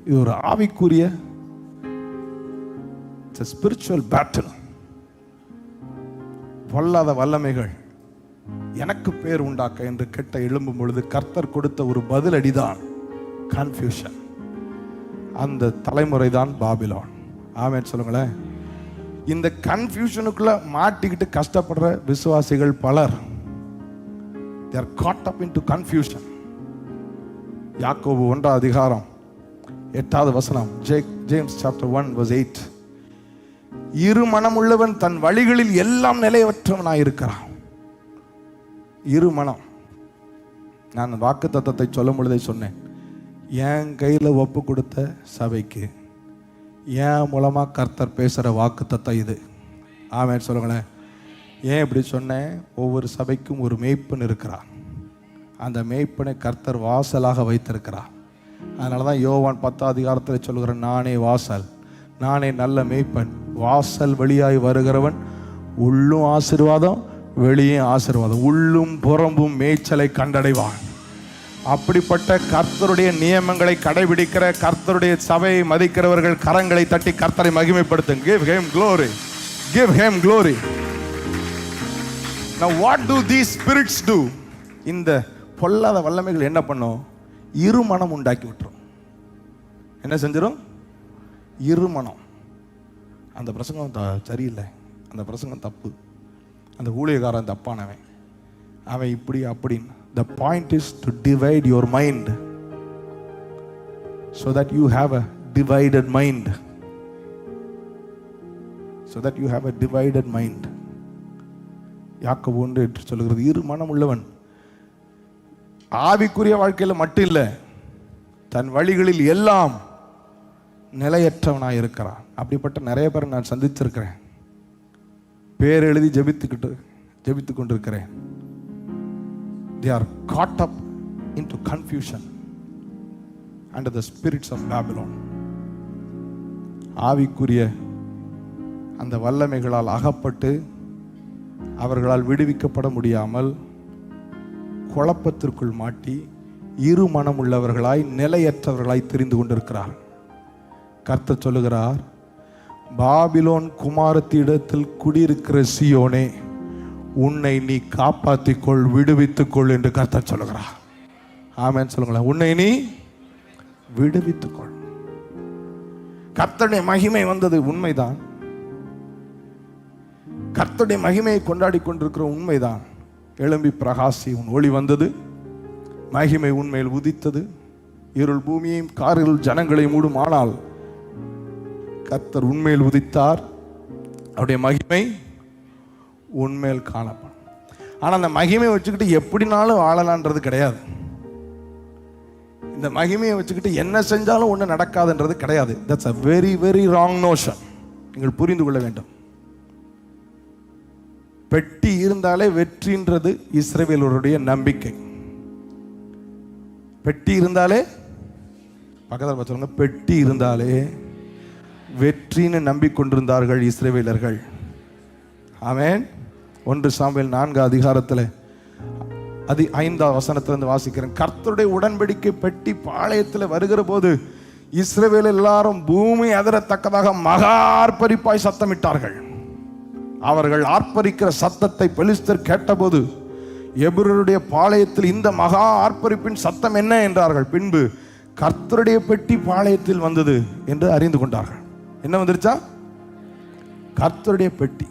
இது ஒரு ஆவிக்குரிய spiritual battle. பொல்லாத வல்லமைகள் எனக்கு பேர் உண்டாக்க என்று கெட்ட எழும்பும் பொழுது கர்த்தர் கொடுத்த ஒரு பதிலடிதான் கன்ஃபியூஷன். அந்த தலைமுறை தான் பாபிலோன். ஆமென் சொல்லுங்களேன். இந்த கன்ஃபியூஷனுக்குள்ள மாட்டிக்கிட்டு கஷ்டப்படுற விசுவாசிகள் பலர். They are caught up into confusion. யாக்கோபு 1 அதிகாரம் 8வது வசனம், ஜேம்ஸ் சாப்டர் 1 verse 8. இரு மனம் உள்ளவன் தன் வழிகளில் எல்லாம் நிலையற்றவனாயிருக்கிறான். இரு மனம். நான் வாக்கு தத்தத்தை சொல்லும் பொழுதே சொன்னேன், என் கையில் ஒப்பு கொடுத்த சபைக்கு என் மூலமாக கர்த்தர் பேசுகிற வாக்கு தத்தம் இது. ஆமென் சொல்லுங்களேன். ஏன் இப்படி சொன்னேன்? ஒவ்வொரு சபைக்கும் ஒரு மேய்ப்பன் இருக்கிறார். அந்த மேய்ப்பனை கர்த்தர் வாசலாக வைத்திருக்கிறார். அதனால தான் யோவான் 10 அதிகாரத்தில் சொல்கிறேன், நானே வாசல், நானே நல்ல மேய்ப்பன், வாசல் வழியாய் வருகிறவன் உள்ளும் ஆசீர்வாதம் வெளியே ஆசீர்வாதம், உள்ளும் புறம்பும் மேய்ச்சலை கண்டடைவான். அப்படிப்பட்ட கர்த்தருடைய நியமங்களை கடைபிடிக்கிற கர்த்தருடைய சபையை மதிக்கிறவர்கள் கரங்களை தட்டி கர்த்தரை மகிமைப்படுத்துங்க. Give him glory. Give him glory. Now what do these spirits do? இந்த பொல்லாத வல்லமைகள் என்ன பண்ணும்? இருமனம் உண்டாக்கி விட்டுரும். என்ன செஞ்சிடும்? இருமனம். அந்த பிரசங்கம் சரியில்லை, அந்த பிரசங்கம் தப்பு, அந்த ஊழியக்காரன் தப்பானவன், அவன் இப்படி அப்படின்னு. The point is to divide your mind so that you have a divided mind. So that you have a divided mind. யாக்கோபு 1 என்று சொல்கிறது, இரு மனம் உள்ளவன் ஆவிக்குரிய வாழ்க்கையில் மட்டும் இல்லை, தன் வழிகளில் எல்லாம் நிலையற்றவனாக இருக்கிறான். அப்படிப்பட்ட நிறைய பேரை நான் சந்திச்சிருக்கிறேன். பேர் எழுதி ஜெபித்து கொண்டிருக்கிறேன். They are caught up into confusion under the spirits of Babylon. ஆவிக்குரிய அந்த வல்லமைகளால் அகப்பட்டு அவர்களால் விடுவிக்கப்பட முடியாமல் குழப்பத்திற்குள் மாட்டி இரு மனம் உள்ளவர்களாய் நிலையற்றவர்களாய் தெரிந்து கொண்டிருக்கிறார். கர்த்தர் சொல்லுகிறார், பாபிலோன் குமாரத்திடத்தில் குடியிருக்கிற சீயோனே, உன்னை நீ காப்பாற்றிக்கொள், விடுவித்துக்கொள் என்று கர்த்தர் சொல்லுகிறார். ஆமென் சொல்லுங்களேன். உன்னை நீ விடுவித்துக்கொள். கர்த்தருடைய மகிமை வந்தது உண்மைதான். கர்த்தருடைய மகிமையை கொண்டாடி கொண்டிருக்கிற உண்மைதான். எழும்பி பிரகாசி, உன் ஒளி வந்தது, மகிமை உண்மையில் உதித்தது, இருள் பூமியையும் காரில் ஜனங்களை மூடும். ஆனால் கர்த்தர் உண்மையில் உதித்தார், அவருடைய மகிமை உண்மையில் காணப்படும். ஆனால் அந்த மகிமையை வச்சுக்கிட்டு எப்படினாலும் வாழலான்றது கிடையாது. இந்த மகிமையை வச்சுக்கிட்டு என்ன செஞ்சாலும் ஒன்று நடக்காதுன்றது கிடையாது. That's a very very wrong notion. நீங்கள் புரிந்து கொள்ள வேண்டும். பெட்டி இருந்தாலே வெற்றின்றது இஸ்ரவேலருடைய நம்பிக்கை. பெட்டி இருந்தாலே, பக்கத்தில் சொல்லுங்க, பெட்டி இருந்தாலே வெற்றின்னு நம்பிக்கொண்டிருந்தார்கள் இஸ்ரவேலர்கள். ஆமென். 1 சாமுவேல் 4 அதிகாரத்தில் 5 வசனத்திலிருந்து வாசிக்கிறேன். கர்த்தருடைய உடன்படிக்கை பெட்டி பாளையத்தில் வருகிற போது இஸ்ரவேல் எல்லாரும் பூமி அதிரத்தக்கதாக மகா ஆர்ப்பரிப்பாய் சத்தமிட்டார்கள். அவர்கள் ஆர்ப்பரிக்கிற சத்தத்தை பெலிஸ்தர் கேட்டபோது எபிரருடைய பாளையத்தில் இந்த மகா ஆர்ப்பரிப்பின் சத்தம் என்ன என்றார்கள். பின்பு கர்த்தருடைய பெட்டி பாளையத்தில் வந்தது என்று அறிந்து கொண்டார்கள். என்ன வந்துருச்சா? கர்த்தருடைய பெட்டி.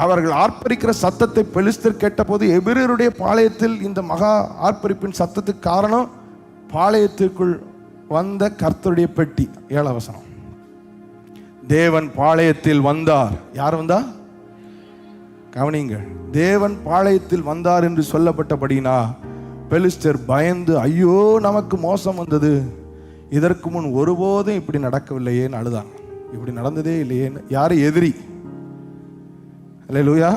அவர்கள் ஆர்ப்பரிக்கிற சத்தத்தை பெலிஸ்தர் கேட்டபோது எபிரருடைய பாளையத்தில் இந்த மகா ஆர்ப்பரிப்பின் சத்தத்துக்கு காரணம் பாளையத்திற்குள் வந்த கர்த்தருடைய பெட்டி. 7 வசனம். தேவன் பாளையத்தில் வந்தார். யார் வந்தா? கவனிங்க. தேவன் பாளையத்தில் வந்தார் என்று சொல்லப்பட்டபடினா பெலிஸ்தர் பயந்து, ஐயோ நமக்கு மோசம் வந்தது, இதற்கு முன் ஒருபோதும் இப்படி நடக்கவில்லையேன்னு அழுதாங்க. இப்படி நடந்ததே இல்லையேன்னு. யாரு? எதிரி. அல்லேலூயா.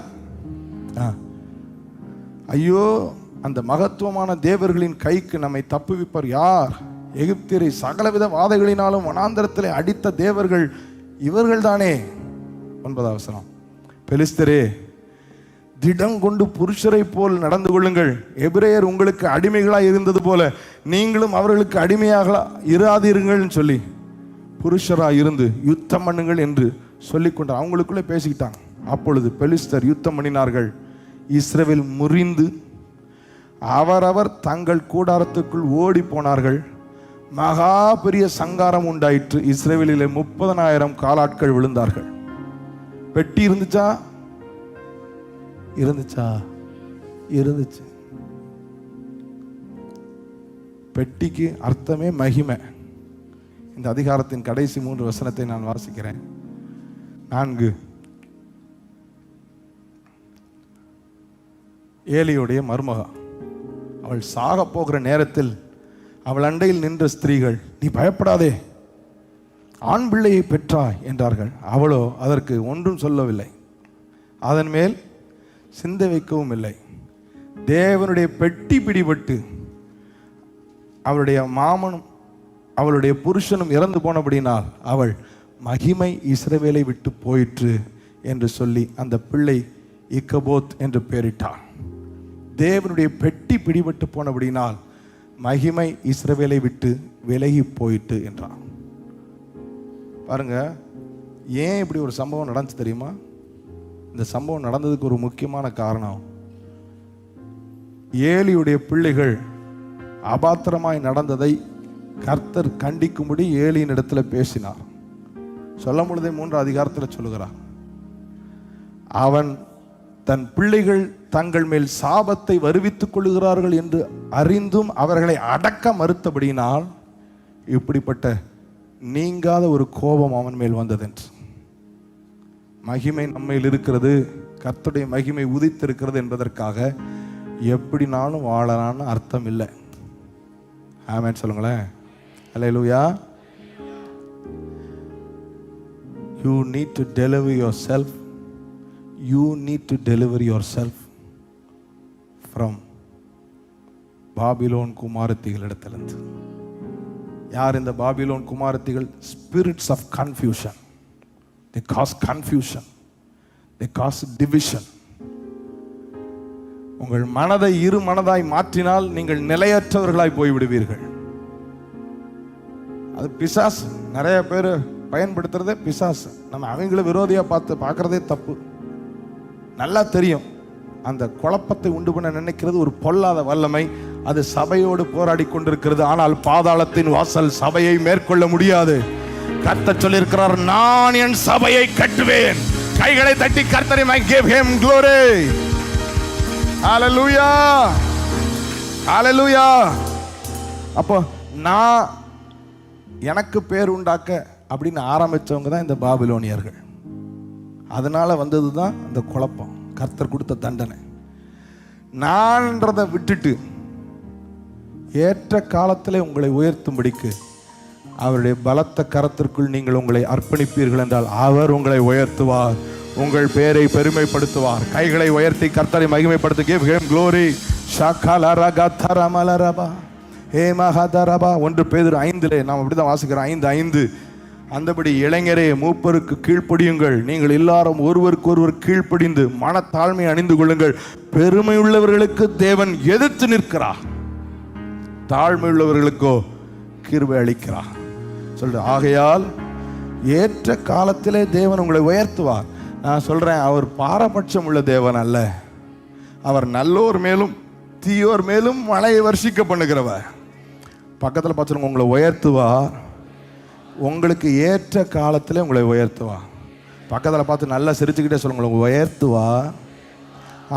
ஐயோ, அந்த மகத்துவமான தேவர்களின் கைக்கு நம்மை தப்புவிப்பர் யார்? எகிப்தியரை சகலவித வாதைகளினாலும் வனாந்தரத்திலே அடித்த தேவர்கள் இவர்கள் தானே. 9 வசனம். பெலிஸ்தரே, திடம் கொண்டு புருஷரை போல் நடந்து கொள்ளுங்கள். எபிரேயர் உங்களுக்கு அடிமைகளாக இருந்தது போல நீங்களும் அவர்களுக்கு அடிமையாக இராதீர்கள் சொல்லி புருஷராக இருந்து யுத்தம் பண்ணுங்கள் என்று சொல்லிக்கொண்டார். அவங்களுக்குள்ளே பேசிக்கிட்டாங்க. அப்பொழுது பெலிஸ்தர் யுத்தம் பண்ணினார்கள். இஸ்ரவேல் முறிந்து அவரவர் தங்கள் கூடாரத்துக்குள் ஓடி போனார்கள். மகா பெரிய சங்காரம் உண்டாயிற்று. இஸ்ரவேலிலே 30,000 காலாட்கள் விழுந்தார்கள். பெட்டி இருந்துச்சா? இருந்துச்சு. பெட்டிக்கு அர்த்தமே மகிமை. இந்த அதிகாரத்தின் கடைசி 3 வசனத்தை நான் வாசிக்கிறேன். 4. ஏலியுடைய மருமகா, அவள் சாக போகிற நேரத்தில் அவள் அண்டையில் நின்ற ஸ்திரீகள், நீ பயப்படாதே, ஆண் பிள்ளையை பெற்றாய் என்றார்கள். அவளோ அதற்கு ஒன்றும் சொல்லவில்லை, அதன் மேல் சிந்த வைக்கவும் இல்லை. தேவனுடைய பெட்டி பிடிபட்டு அவளுடைய மாமனும் அவளுடைய புருஷனும் இறந்து போனபடினால் அவள் மகிமை இஸ்ரவேலை விட்டு போயிற்று என்று சொல்லி அந்த பிள்ளை இக்கபோத் என்று பெயரிட்டாள். தேவனுடைய பெட்டி பிடிபட்டு போனபடினால் மகிமை இஸ்ரவேலை விட்டு விலகி போயிட்டு என்றான். பாருங்க, ஏன் இப்படி ஒரு சம்பவம் நடந்துச்சு தெரியுமா? இந்த சம்பவம் நடந்ததுக்கு ஒரு முக்கியமான காரணம், ஏலியுடைய பிள்ளைகள் அபாத்திரமாய் நடந்ததை கர்த்தர் கண்டிக்கும்படி ஏலியின் இடத்துல பேசினார். சொல்லும் பொழுதே 3 அதிகாரத்தில் சொல்லுகிறார், அவன் தன் பிள்ளைகள் தங்கள் மேல் சாபத்தை வருவித்துக் கொள்கிறார்கள் என்று அறிந்தும் அவர்களை அடக்க மறுத்தபடியினால் இப்படிப்பட்ட நீங்காத ஒரு கோபம் அவன் மேல் வந்ததென்று. மகிமை நம்மையில் இருக்கிறது, கர்த்தருடைய மகிமை உதித்திருக்கிறது என்பதற்காக எப்படினாலும் வாழலான்னு அர்த்தம் இல்லை. ஆமென் சொல்லுங்களேன். அல்லேலூயா. You need to deliver yourself. You need to deliver yourself from Babylon குமாரத்திகளிடத்திலிருந்து. யார் இந்த பாபிலோன் குமாரத்திகள்? Spirits of confusion. They cause confusion. They cause division. உங்கள் மனதை இரு மனதாய் மாற்றினால் நீங்கள் நிலையற்றவர்களாய் போய்விடுவீர்கள். அது பிசாசு. நிறைய பேர் பயன்படுத்துறதே பிசாசு. நம்ம அவங்கள விரோதியா பார்க்கறதே தப்பு. நல்லா தெரியும் அந்த குழப்பத்தை உண்டு பண்ண நினைக்கிறது ஒரு பொல்லாத வல்லமை. அது சபையோடு போராடி கொண்டிருக்கிறது. ஆனால் பாதாளத்தின் வாசல் சபையை மேற்கொள்ள முடியாது. கர்த்தர் சொல்லியிருக்கிறார், நான் என் சபையை கட்டுவேன். கைகளை தட்டி கர்த்தரை give him glory. ஹalleluya, ஹalleluya. அப்போ நான் எனக்கு பேர் உண்டாக்க அப்படின்னு ஆரம்பிச்சவங்க தான் இந்த பாபிலோனியர்கள். அதனால வந்தது தான் அந்த குழப்பம், கர்த்தர் கொடுத்த தண்டனை. நான்றதை விட்டுட்டு ஏற்ற காலத்திலே உங்களை உயர்த்தும்படிக்கு அவருடைய பலத்த கரத்திற்குள் நீங்கள் உங்களை அர்ப்பணிப்பீர்கள் என்றால் அவர் உங்களை உயர்த்துவார், உங்கள் பெயரை பெருமைப்படுத்துவார். கைகளை உயர்த்தி கர்த்தரை மகிமைப்படுத்த give him glory. ஷகலரகதரமலரபா ஹே மகதரபா. 1 பேதுரு 5 நாம் அப்படிதான் வாசிக்கிறோம். 5:5 அந்தபடி இளைஞரே மூப்பருக்கு கீழ்ப்படியுங்கள், நீங்கள் எல்லாரும் ஒருவருக்கு ஒருவர் கீழ்ப்படிந்து மனத்தாழ்மை அணிந்து கொள்ளுங்கள். பெருமை உள்ளவர்களுக்கு தேவன் எதிர்த்து நிற்கிறார், தாழ்மை உள்ளவர்களுக்கோ கிருபை அளிக்கிறார் சொல்ற. ஆகையால் ஏற்ற காலத்திலே தேவன் உங்களை உயர்த்துவார். நான் சொல்றேன், அவர் பாரபட்சம் உள்ள தேவன் அல்ல. அவர் நல்லோர் மேலும் தீயோர் மேலும் மழையை வர்ஷிக்க பண்ணுகிறவர். பக்கத்தில் பார்த்துருங்க, உங்களை உயர்த்துவார், உங்களுக்கு ஏற்ற காலத்தில் உங்களை உயர்த்துவா. பக்கத்தில் பார்த்து நல்லா சிரிச்சுக்கிட்டே சொல்லுங்க, உங்களை உயர்த்துவா,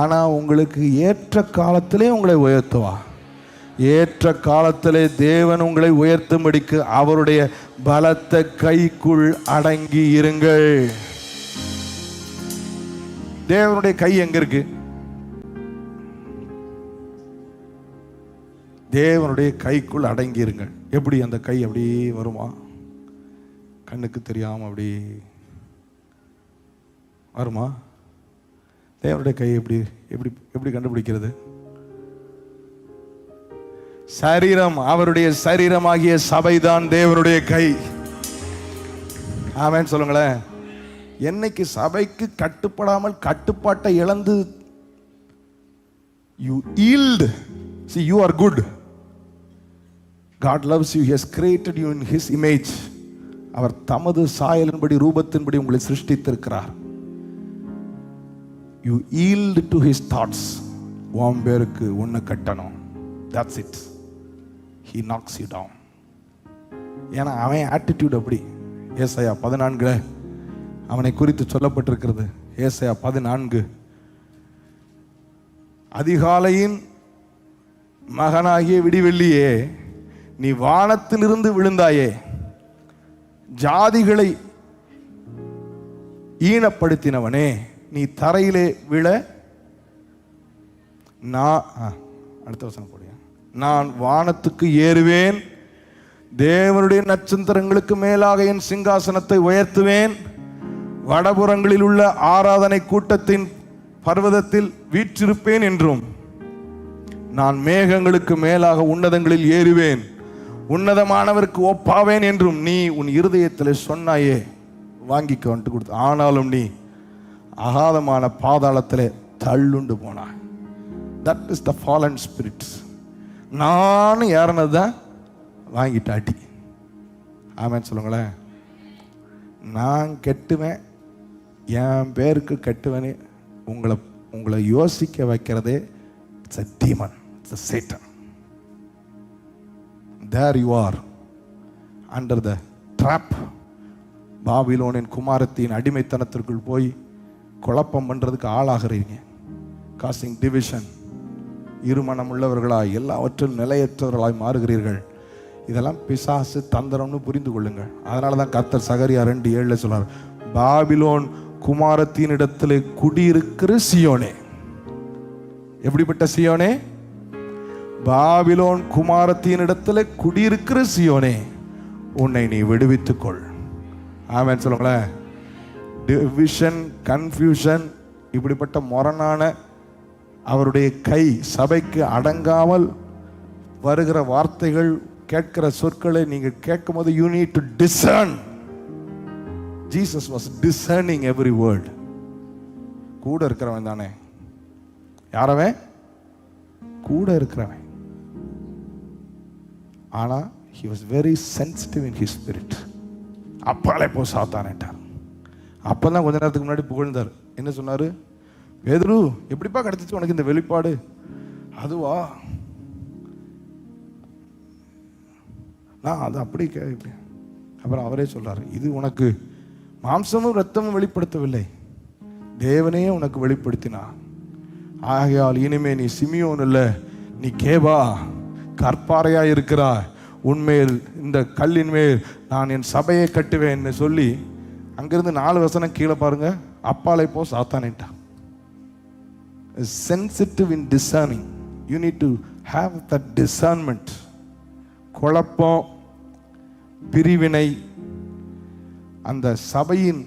ஆனால் உங்களுக்கு ஏற்ற காலத்திலே உங்களை உயர்த்துவா. ஏற்ற காலத்திலே தேவன் உங்களை உயர்த்தும்படிக்கு அவருடைய பலத்த கைக்குள் அடங்கி இருங்கள். தேவனுடைய கை எங்க இருக்கு? தேவனுடைய கைக்குள் அடங்கி இருங்கள். எப்படி அந்த கை அப்படியே வருமா? கண்ணுக்கு தெரியாம அப்படி வருமா? தேவனுடைய கை எப்படி எப்படி எப்படி கண்டுபிடிக்கிறது? சரீரம், அவருடைய சரீரமாகிய சபைதான் தேவனுடைய கை. ஆமென் சொல்லுங்களேன். என்னைக்கு சபைக்கு கட்டுப்படாமல் கட்டுப்பாட்டை இழந்து you yield, see you are good, God loves you, he has created you in his image. அவர் தமது சாயலின்படி ரூபத்தின்படி உங்களை சிருஷ்டித்திருக்கிறார். you yield to his thoughts. உன் பேருக்கு உன்னை கட்டணும், that's it. he knocks you down. ஏன்னா அவன் ஆட்டிடியூட் அப்படி. ஏசாயா 14 அவனை குறித்து சொல்லப்பட்டிருக்கிறது. ஏசாயா 14, அதிகாலையின் மகனாகிய விடிவெள்ளியே, நீ வானத்திலிருந்து விழுந்தாயே, ஜாதிகளை ஈனப்படுத்தினவனே, நீ தரையிலே விழ அடுத்த வசனம் போடுங்க. நான் வானத்துக்கு ஏறுவேன், தேவனுடைய நட்சத்திரங்களுக்கு மேலாக என் சிங்காசனத்தை உயர்த்துவேன், வடபுறங்களில் உள்ள ஆராதனை கூட்டத்தின் பர்வதத்தில் வீற்றிருப்பேன் என்றும், நான் மேகங்களுக்கு மேலாக உன்னதங்களில் ஏறுவேன், உன்னதமானவருக்கு ஒப்பாவேன் என்றும் நீ உன் இருதயத்தில் சொன்னாயே. வாங்கிக்க வந்துட்டு கொடுத்து, ஆனாலும் நீ அகாதமான பாதாளத்தில் தள்ளுண்டு போனாய். That is the fallen spirit. நானும் ஏறினது தான் வாங்கிட்டாட்டி. ஆமென் சொல்லுங்களேன். நான் கெட்டுவேன், என் பேருக்கு கெட்டுவேனே, உங்களை யோசிக்க வைக்கிறதே it's a demon, it's a Satan. There you are under the trap. பாபிலோனின் குமாரத்தின் அடிமைத்தனத்திற்குள் போய் குழப்பம் பண்றதுக்கு ஆளாகிறீங்க. காசிங் டிவிஷன், இருமனம் உள்ளவர்களாய் எல்லாவற்றிலும் நிலையற்றவர்களாய் மாறுகிறீர்கள். இதெல்லாம் பிசாசு தந்திரம்னு புரிந்து கொள்ளுங்கள். அதனால தான் கர்த்தர் சகரியா 2:7 சொல்றார், பாபிலோன் குமாரத்தின் இடத்திலே குடியிருக்கிற சியோனே. எப்படிப்பட்ட சியோனே? பாபிலோன் குமாரத்தின் இடத்துல குடியிருக்கிற சியோனே, உன்னை நீ விடுவித்துக் கொள். ஆமென் சொல்லுங்களேன். டிவிஷன், கன்ஃபியூஷன், இப்படிப்பட்ட முரணான அவருடைய கை சபைக்கு அடங்காமல் வருகிற வார்த்தைகள், கேட்கிற சொற்களை நீங்க கேட்கும் போது you need to discern. Jesus was discerning every word. கூட இருக்கிறவன் தானே. யாரவன்? கூட இருக்கிறவன். ஆனா he was very sensitive in his spirit. அப்பாலே போ சாத்தான்ட்டார். அப்பதான் கொஞ்ச நேரத்துக்கு முன்னாடி புகழ்ந்தார். என்ன சொன்னாரு? பேதுரு, எப்படிப்பா கிடைச்சிச்சு உனக்கு இந்த வெளிப்பாடு? அதுவா, நான் அது அப்படி கேட்பேன். அப்புறம் அவரே சொல்றாரு, இது உனக்கு மாம்சமும் இரத்தமும் வெளிப்படுத்தவில்லை, தேவனே உனக்கு வெளிப்படுத்தினா. ஆகையால் இனிமே நீ சிமியோன் இல்ல, நீ கேபா, கற்பாறையா இருக்கிறாய். உன்மேல், இந்த கல்லின் மேல் நான் என் சபையை கட்டுவேன்னு சொல்லி அங்கிருந்து 4 வசனம் கீழே பாருங்க. அப்பாலை போ சாத்தானேட்டா. Sensitive in discerning. You need to have that discernment. குழப்பம், பிரிவினை, அந்த சபையின்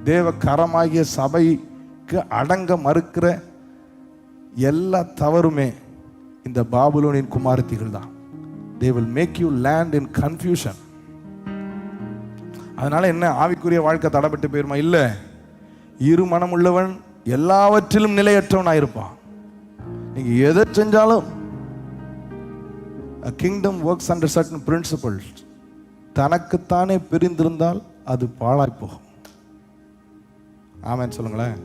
தேவ கரமாகிய சபைக்கு அடங்க மறுக்கிற எல்லா தவறுமே இந்த பாபிலோனின் குமாரத்திகள் தான். They will make you land in confusion. அதனால என்ன ஆவிக்குரிய வாழ்க்கை தடைப்பட்டு போயிருமா? இல்லை. இரு மனம் உள்ளவன் எல்லாவற்றிலும் நிலையற்றவனாயிருப்பான். நீங்க எதை செஞ்சாலும் a kingdom works under certain principles. தனக்குத்தானே பிரிந்திருந்தால் அது பாழாய் போகும். ஆமென் சொல்லுங்களேன்.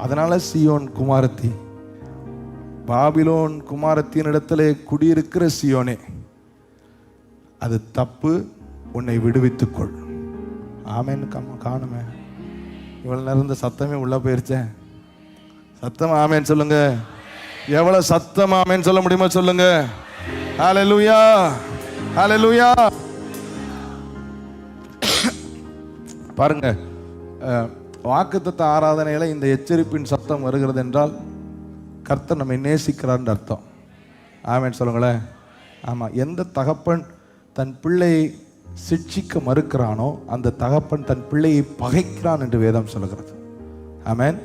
அதனால சீயோன் குமாரத்தி, பாபிலோன் குமாரத்தின் இடத்திலே குடியிருக்கிற சீயோனே, அது தப்பு, உன்னை விடுவித்துக்கொள். ஆமென். காணுமே, இவ்வளவு நேரம் இந்த சத்தமே உள்ள போயிருச்சேன். சத்தம் ஆமென் சொல்லுங்க. எவ்வளவு சத்தம் ஆமென் சொல்ல முடியுமா சொல்லுங்க. ஹல்லேலூயா, ஹல்லேலூயா. பாருங்க, வாக்குத்தத்த ஆராதனையில இந்த எச்சரிப்பின் சத்தம் வருகிறது என்றால் கர்த்தர் நம்மை நேசிக்கிறார் அர்த்தம். ஆமென் சொல்லுங்களேன். ஆமா, எந்த தகப்பன் தன் பிள்ளையை சிட்சிக்க மறுக்கிறானோ அந்த தகப்பன் தன் பிள்ளையை பகைக்கிறான் என்று வேதம் சொல்லுகிறது. ஆமென்.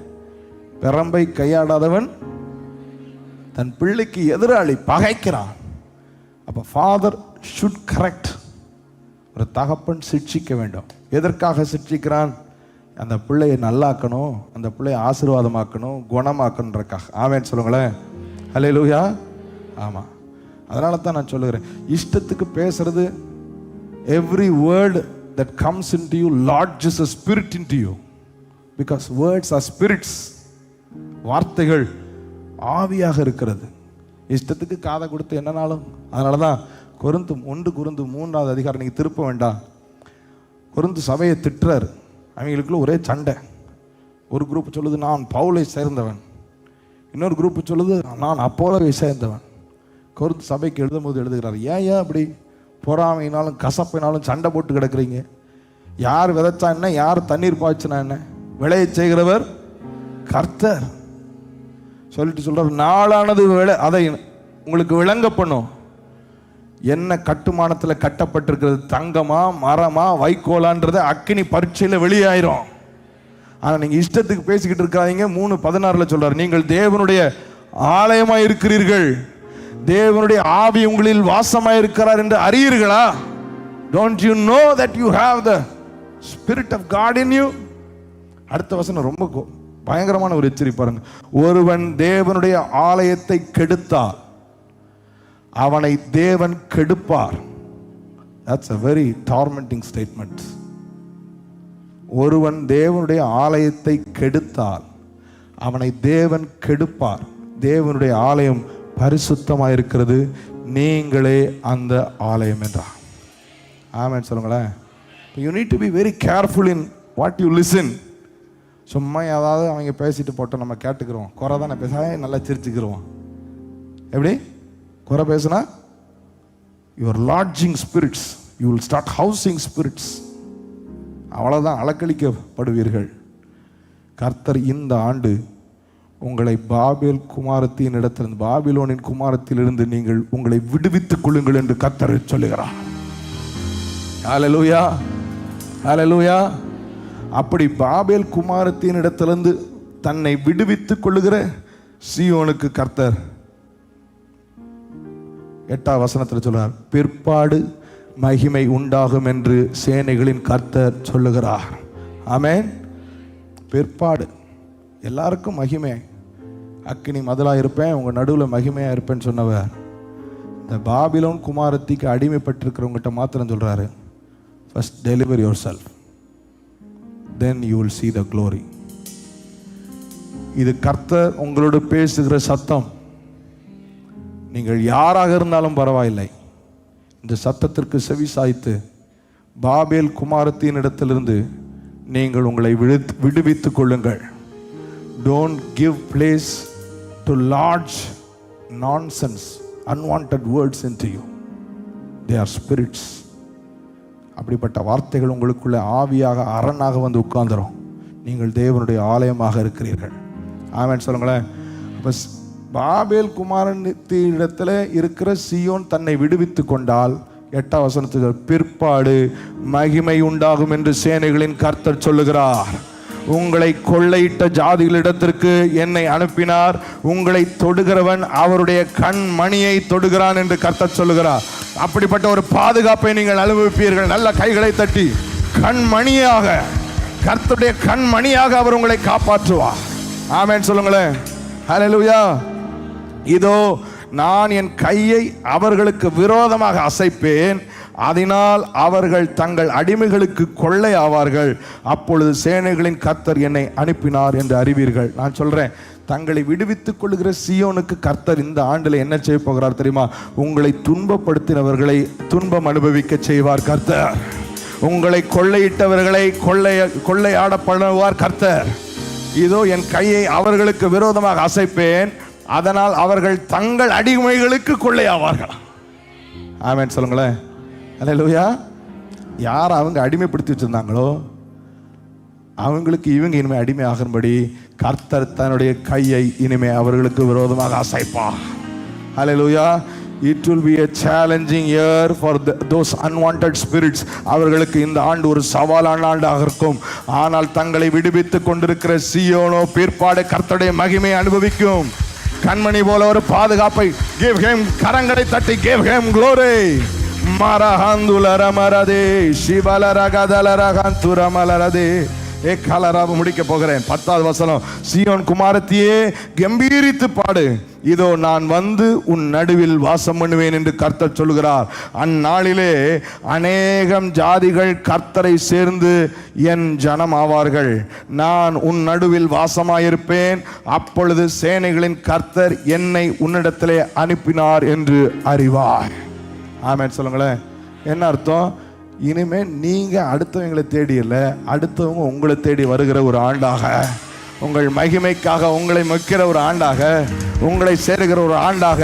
பெரம்பை கையாடாதவன் தன் பிள்ளைக்கு எதிராளி, பகைக்கிறான். அப்ப ஃபாதர் ஷுட் கரெக்ட். ஒரு தகப்பன் சிட்சிக்க வேண்டும். எதற்காக சிட்சிக்கிறான்? அந்த பிள்ளையை நல்லாக்கணும், அந்த பிள்ளையை ஆசீர்வாதமாக்கணும், குணமாக்கணுன்றக்காக. ஆமென் சொல்லுங்களேன். ஹல்லேலூயா. ஆமா, அதனால தான் நான் சொல்லுகிறேன், இஷ்டத்துக்கு பேசுறது, every word that comes into you lodges a spirit into you, because words are spirits. வார்த்தைகள் ஆவியாக இருக்கிறது. இஷ்டத்துக்கு காதை கொடுத்து என்னனாலும். அதனால தான் கொரிந்து 3வது அதிகாரம் நீங்க திருப்ப வேண்டாம். கொரிந்து சபையை திட்டுறாரு. அவங்களுக்குள்ள ஒரே சண்டை. ஒரு குரூப் சொல்லுது நான் பவுலை சேர்ந்தவன், இன்னொரு குரூப் சொல்லுது நான் அப்போலோவை சேர்ந்தவன். கொரிந்து சபைக்கு எழுதும் போது எழுதுகிறார், ஏன் அப்படி பொறாமையினாலும் கசப்பினாலும் சண்டை போட்டு கிடக்குறீங்க? யார் விதைச்சா என்ன, யார் தண்ணீர் பாய்ச்சினா என்ன, விளைய செய்கிறவர் கர்த்தர். சொல்லிட்டு சொல்றார், நாளானது அதை உங்களுக்கு விளங்க பண்ணும். என்ன கட்டுமானத்தில் கட்டப்பட்டிருக்கிறது, தங்கமா மரமா வைக்கோலான்றது அக்கினி பரீட்சையில வெளியாயிரும். ஆனா நீங்க இஷ்டத்துக்கு பேசிக்கிட்டு இருக்காதீங்க. 3:16 சொல்றாரு, நீங்கள் தேவனுடைய ஆலயமாய் இருக்கிறீர்கள், தேவனுடைய ஆவி உங்களில் வாசமாய் இருக்கிறார் என்று அறியீர்களா? Don't you know that you have the spirit of God in you? அடுத்த வசனம் ரொம்ப பயங்கரமான ஒரு எச்சரிப்பு பாருங்க. ஒருவன் தேவனுடைய ஆலயத்தை கெடுத்தால் அவனை தேவன் கெடுப்பார். That's a very tormenting statement. ஒருவன் தேவனுடைய ஆலயத்தை கெடுத்தால் அவனை தேவன் கெடுப்பார். தேவனுடைய ஆலயம் பரிசுத்தமாக இருக்கிறது, நீங்களே அந்த ஆலயம் என்றார். ஆமென் சொல்லுங்களேன். You need to be very careful in what you listen. சும்மா ஏதாவது அவங்க பேசிட்டு போட்டோம், நம்ம கேட்டுக்கிறோம். குறை தானே பேச நல்லா சிரிச்சுக்கிறோம். எப்படி குறை பேசுனா you are lodging spirits, you will start housing spirits. அவ்வளவுதான், அலக்களிக்கப்படுவீர்கள். கர்த்தர் இந்த ஆண்டு உங்களை பாபேல் குமாரத்தின் இடத்திலிருந்து, பாபிலோனின் குமாரத்திலிருந்து நீங்கள் உங்களை விடுவித்துக் கொள்ளுங்கள் என்று கர்த்தர் சொல்லுகிறார். ஹல்லேலூயா, ஹல்லேலூயா. அப்படி பாபேல் குமாரத்தின் இடத்திலிருந்து தன்னை விடுவித்துக் கொள்ளுகிற சீயோனுக்கு கர்த்தர் 8வது வசனத்தில் சொல்றார், பிற்பாடு மகிமை உண்டாகும் என்று சேனைகளின் கர்த்தர் சொல்லுகிறார். ஆமென். பிற்பாடு எல்லாருக்கும் மகிமை. அக்கினி மதலா இருப்பேன், உங்க நடுவில் மகிமையா இருப்பேன்னு சொன்னவர் இந்த பாபிலோன் குமாரத்திக்கு அடிமைப்பட்டிருக்கிறவங்கிட்ட மாத்திரம் சொல்றாரு, first deliver yourself, then you will see the glory. இது கர்த்தர் உங்களோடு பேசுகிற சத்தம். நீங்கள் யாராக இருந்தாலும் பரவாயில்லை, இந்த சத்தத்திற்கு செவி சாய்த்து பாபேல் குமாரத்தின் இடத்திலிருந்து நீங்கள் உங்களை விடுவித்துக் கொள்ளுங்கள். Don't give place to large nonsense, unwanted words into you. They are spirits. அப்படிப்பட்ட வார்த்தைகள் உங்களுக்குள்ள ஆவியாக அரணாக வந்து உட்கார்ந்துரும். நீங்கள் தேவனுடைய ஆலயமாக இருக்கிறீர்கள். ஆமென் சொல்லுங்களேன். அப்ப பாபேல் குமாரத்தின் இடத்துல இருக்கிற சீயோன் தன்னை விடுவித்துக் கொண்டால் 8வது வசனத்துக்கு பிற்பாடு மகிமை உண்டாகும் என்று சேனைகளின் கர்த்தர் சொல்லுகிறார். உங்களை கொள்ளையிட்ட ஜாதிகளிடத்திற்கு என்னை அனுப்பினார், உங்களை தொடுகிறவன் அவருடைய கண் மணியை தொடுகிறான் என்று கர்த்தர் சொல்லுகிறார். அப்படிப்பட்ட ஒரு பாதுகாப்பை நீங்கள் அனுபவிப்பீர்கள். நல்ல கைகளை தட்டி கண்மணியாக, கர்த்தருடைய கண்மணியாக அவர் உங்களை காப்பாற்றுவார். ஆமென் சொல்லுங்களேன். ஹல்லேலூயா. இதோ நான் என் கையை அவர்களுக்கு விரோதமாக அசைப்பேன், அதனால் அவர்கள் தங்கள் அடிமைகளுக்கு கொள்ளை ஆவார்கள். அப்பொழுது சேனைகளின் கர்த்தர் என்னை அனுப்பினார் என்று அறிவீர்கள். நான் சொல்றேன், தங்களை விடுவித்துக் கொள்கிற சீயோனுக்கு கர்த்தர் இந்த ஆண்டில் என்ன செய்ய போகிறார் தெரியுமா? உங்களை துன்பப்படுத்தினவர்களை துன்பம் அனுபவிக்க செய்வார் கர்த்தர். உங்களை கொள்ளையிட்டவர்களை கொள்ளையாட பண்ணுவார் கர்த்தர். இதோ என் கையை அவர்களுக்கு விரோதமாக அசைப்பேன், அதனால் அவர்கள் தங்கள் அடிமைகளுக்கு கொள்ளையாவார்கள். ஆமென் சொல்லுங்களேன். அல்லேலூயா. யார் அவங்க அடிமைப்படுத்தி வச்சிருந்தாங்களோ அவங்களுக்கு இவங்க இனிமே அடிமை ஆகும்படி கர்த்தர் தன்னுடைய கையை இனிமே அவர்களுக்கு விரோதமாக அசைப்பார். அல்லேலூயா. It will be a challenging year for those unwanted spirits. அவர்களுக்கு இந்த ஆண்டு ஒரு சவாலான ஆண்டாக இருக்கும். ஆனால் தங்களை விடுவித்துக் கொண்டிருக்கிற சீயோனோ பிற்பாடு கர்த்தருடைய மகிமையை அனுபவிக்கும். கண்மணி போல ஒரு பாதுகாப்பை give him, கரங்களை தட்டி give him glory. மரஹந்துலரமரதே சிவலரகதலரகந்துரமலரதே. கலராக முடிக்க போகிறேன். 10வது வசனம். சீயோன் குமாரத்தியே கம்பீரித்து பாடு, இதோ நான் வந்து உன் நடுவில் வாசம் பண்ணுவேன் என்று கர்த்தர் சொல்கிறார். அந்நாளிலே அநேகம் ஜாதிகள் கர்த்தரை சேர்ந்து என் ஜனம் ஆவார்கள். நான் உன் நடுவில் வாசமாயிருப்பேன். அப்பொழுது சேனைகளின் கர்த்தர் என்னை உன்னிடத்திலே அனுப்பினார் என்று அறிவார். ஆமென் சொல்லுங்களேன். என்ன அர்த்தம்? இனிமே நீங்க அடுத்தவங்களை தேடி இல்லை, அடுத்தவங்க உங்களை தேடி வருகிற ஒரு ஆண்டாக, உங்கள் மகிமைக்காக உங்களை மொக்கிற ஒரு ஆண்டாக, உங்களை சேருகிற ஒரு ஆண்டாக.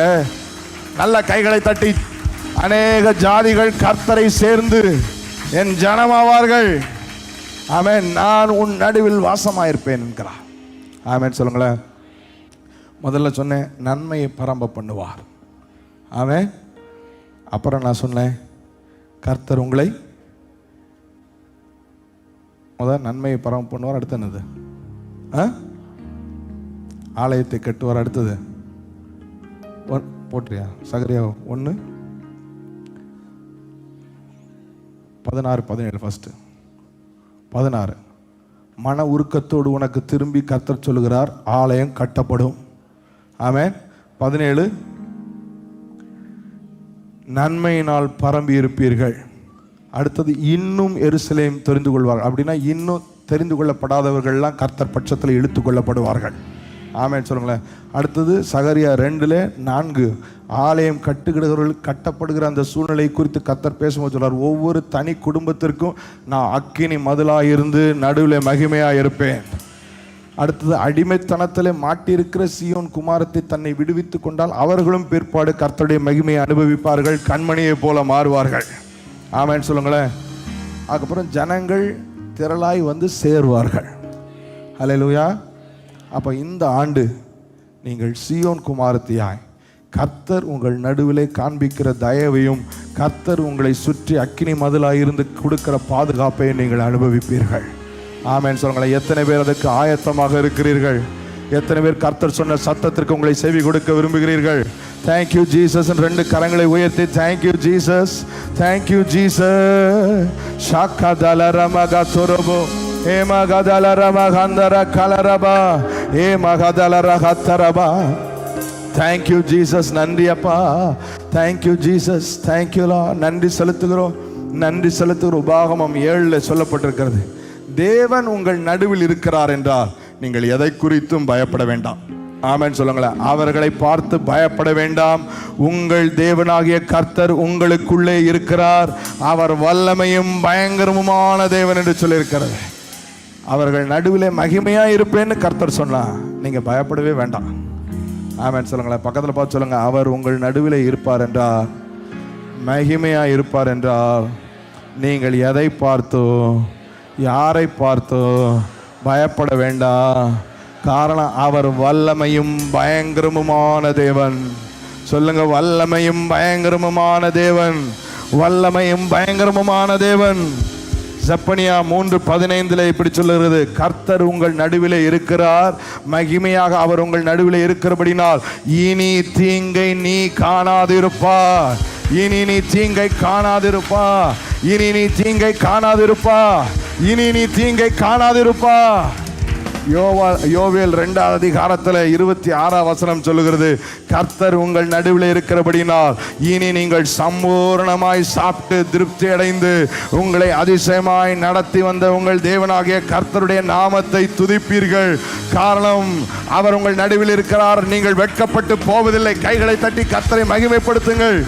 நல்ல கைகளை தட்டி, அநேக ஜாதிகள் கர்த்தரை சேர்ந்து என் ஜனமாவார்கள். ஆமென். நான் உன் நடுவில் வாசமாயிருப்பேன் என்கிறார். ஆமென் சொல்லுங்களேன். முதல்ல சொன்னேன் நன்மையை பரம்ப பண்ணுவார். ஆமென். அப்புறம் நான் சொன்னேன் கர்த்தர் உங்களை முதல் நன்மையை பரவ பண்ணுவார். அடுத்து என்னது? ஆலயத்தை கட்டுவார். அடுத்தது போட்டியா சகரியா 1:16-17. ஃபர்ஸ்ட் 16. மன உருக்கத்தோடு உனக்கு திரும்பி கர்த்தர் சொல்லுகிறார், ஆலயம் கட்டப்படும். ஆமென். 17. நன்மையினால் பரம்பி இருப்பீர்கள். அடுத்தது இன்னும் எருசலேம் தெரிந்து கொள்வார்கள். அப்படின்னா இன்னும் தெரிந்து கொள்ளப்படாதவர்கள்லாம் கர்த்தர் பட்சத்தில் இழுத்து கொள்ளப்படுவார்கள். ஆமென் சொல்லுங்களேன். அடுத்தது சகரியா 2:4. ஆலயம் கட்டப்படுகிற அந்த சூழ்நிலை குறித்து கர்த்தர் பேசும்போது சொல்றார், ஒவ்வொரு தனி குடும்பத்திற்கும் நான் அக்கினி மதிலாக இருந்து நடுவில் மகிமையாக இருப்பேன். அடுத்தது அடிமைத்தனத்திலே மாட்டியிருக்கிற சீயோன் குமாரத்தை தன்னை விடுவித்து கொண்டால் அவர்களும் பிற்பாடு கர்த்தருடைய மகிமையை அனுபவிப்பார்கள், கண்மணியை போல மாறுவார்கள். ஆமென் சொல்லுங்களேன். அதுக்கப்புறம் ஜனங்கள் திரளாய் வந்து சேருவார்கள். ஹல்லேலூயா. அப்போ இந்த ஆண்டு நீங்கள் சீயோன் குமாரத்தியாய் கர்த்தர் உங்கள் நடுவிலே காண்பிக்கிற தயவையும் கர்த்தர் உங்களை சுற்றி அக்கினி மதிலாய் இருந்து கொடுக்கிற பாதுகாப்பையும் நீங்கள் அனுபவிப்பீர்கள். ஆமென் சொல்லுங்களேன். எத்தனை பேர் அதுக்கு ஆயத்தமாக இருக்கிறீர்கள்? எத்தனை பேர் கர்த்தர் சொன்ன சத்தத்திற்கு உங்களை செவி கொடுக்க விரும்புகிறீர்கள்? Thank you Jesus. 2 கரங்களை உயர்த்தி தேங்க்யூ ஜீசஸ், தேங்க்யூ ஜீசஸ். ஷாக்கதலரமகதுரபோ ஏமகதலரமகந்தர கலரபா ஏமகதலரகத்தரபா. Thank you Jesus. நன்றி அப்பா. Thank you Jesus. தேங்க்யூ லா. நன்றி செலுத்துகிறோம், நன்றி செலுத்துகிறோம். உபாகமம் 7 சொல்லப்பட்டிருக்கிறது, தேவன் உங்கள் நடுவில் இருக்கிறார் என்றால் நீங்கள் எதை குறித்தும் பயப்பட வேண்டாம். ஆமென் சொல்லுங்களேன். அவர்களை பார்த்து பயப்பட வேண்டாம். உங்கள் தேவனாகிய கர்த்தர் உங்களுக்குள்ளே இருக்கிறார். அவர் வல்லமையும் பயங்கரமுமான தேவன் என்று சொல்லியிருக்கிறது. அவர்கள் நடுவிலே மகிமையா இருப்பேன்னு கர்த்தர் சொன்னா நீங்க பயப்படவே வேண்டாம். ஆமென் சொல்லுங்களேன். பக்கத்தில் பார்த்து சொல்லுங்க, அவர் உங்கள் நடுவிலே இருப்பார் என்றால், மகிமையா இருப்பார் என்றால் நீங்கள் எதை பார்த்தோ யாரை பார்த்தோ பயப்பட வேண்டாம். காரணம் அவர் வல்லமையும் பயங்கரமுமான தேவன். சொல்லுங்க, வல்லமையும் பயங்கரமுமான தேவன், வல்லமையும் பயங்கரமுமான தேவன். செப்பனியா 3:15 இப்படி சொல்லுகிறது, கர்த்தர் உங்கள் நடுவிலே இருக்கிறார், மகிமையாக அவர் உங்கள் நடுவிலே இருக்கிறபடினால் இனி தீங்கை நீ காணாதிருப்பார். இனி நீ தீங்கை காணாதிருப்பா, இனி நீ தீங்கை காணாதிருப்பா, இனி நீ தீங்கை காணாதிருப்பா. யோவேல் 2ஆம் அதிகாரத்தில் 26ஆம் வசனம் சொல்லுகிறது, கர்த்தர் உங்கள் நடுவில் இருக்கிறபடினால் இனி நீங்கள் சம்பூர்ணமாய் சாப்பிட்டு திருப்தி அடைந்து உங்களை அதிசயமாய் நடத்தி வந்த உங்கள் தேவனாகிய கர்த்தருடைய நாமத்தை துதிப்பீர்கள். காரணம், அவர் உங்கள் நடுவில் இருக்கிறார். நீங்கள் வெட்கப்பட்டு போவதில்லை. கைகளை தட்டி கர்த்தரை மகிமைப்படுத்துங்கள்.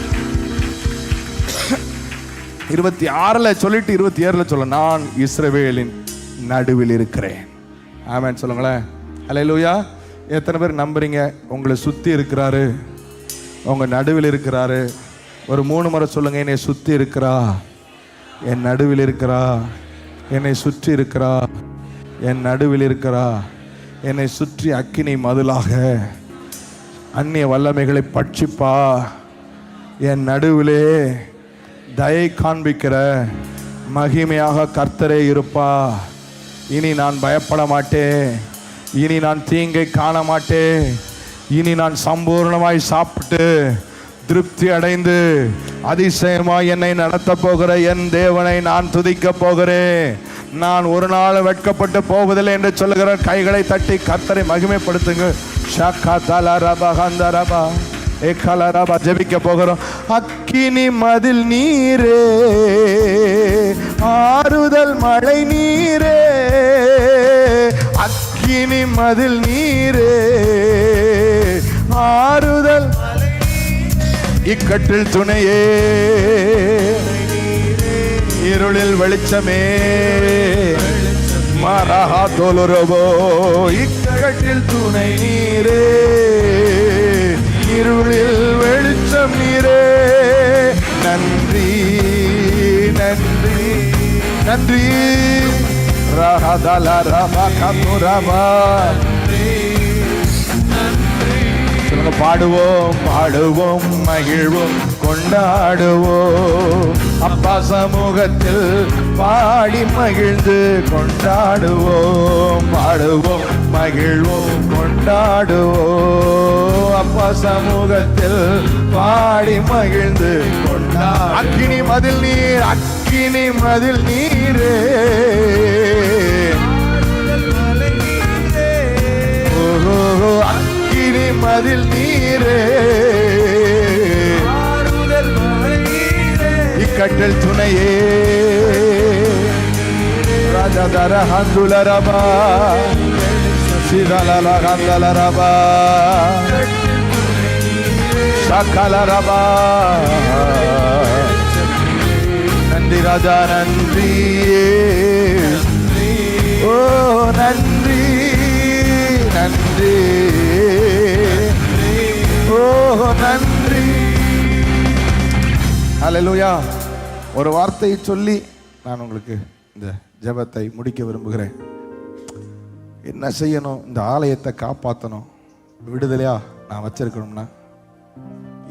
26 சொல்லிட்டு 27 சொல்ல, நான் இஸ்ரவேலின் நடுவில் இருக்கிறேன். ஆமென் சொல்லுங்களேன். அல்லேலூயா. எத்தனை பேர் நம்புறீங்க உங்களை சுற்றி இருக்கிறாரு, உங்கள் நடுவில் இருக்கிறாரு? ஒரு 3 முறை சொல்லுங்க, என்னை சுற்றி இருக்கிறா, என் நடுவில் இருக்கிறா, என்னை சுற்றி இருக்கிறா, என் நடுவில் இருக்கிறா, என்னை சுற்றி அக்கினி மதிலாக அந்நிய வல்லமைகளை பட்சிப்பா, என் நடுவிலே தயை காண்பிக்கிற மகிமையாக கர்த்தரே இருப்பா. இனி நான் பயப்பட மாட்டேன், இனி நான் தீங்கை காண மாட்டேன், இனி நான் சம்பூர்ணமாய் சாப்பிட்டு திருப்தி அடைந்து அதிசயமாய் என்னை நடத்த போகிற என் தேவனை நான் துதிக்க போகிறேன். நான் ஒரு நாள் வெட்கப்பட்டு போவதில்லை என்று சொல்லுகிற கைகளை தட்டி கர்த்தரை மகிமைப்படுத்துங்க. ஜெபிக்க போகிறோம். அக்கினி மதில் நீரே, ஆறுதல் மழை நீரே, அக்கினி மதில் நீரே, ஆறுதல் இக்கட்டில் துணையே, இருளில் வெளிச்சமே, மரஹா தோலுரபோ, இக்கட்டில் துணை நீரே, இருளில் வெளிச்சம் நீரே. நன்றி நன்றி நன்றி. ரஹதல ரபகதுரபா. சொல்லுங்க, பாடுவோம் பாடுவோம் மகிழ்வோம் கொண்டாடுவோம், அப்பா சமூகத்தில் பாடி மகிழ்ந்து கொண்டாடுவோம். பாடுவோம் மகிழ்வோம் கொண்டாடுவோம், அப்பா சமூகத்தில் பாடி மகிழ்ந்து கொண்டாடு. அக்கினி மதில் நீர், அக்கினி மதில் நீரே, ஓஹோ அக்கினி மதில் நீரே, இக்கட்டில் துணையே. ராஜதர ஹந்துலரபா சிதலல ஹந்தலரபா சகலரபா. நன்றி ராஜா நன்றி, ஓ நன்றி நன்றி, ஓ நன்றி. அல்லேலூயா. ஒரு வார்த்தையை சொல்லி நான் உங்களுக்கு இந்த ஜெபத்தை முடிக்க விரும்புகிறேன். என்ன செய்யணும்? இந்த ஆலயத்தை காப்பாற்றணும், விடுதலையா நான் வச்சிருக்கணும்னா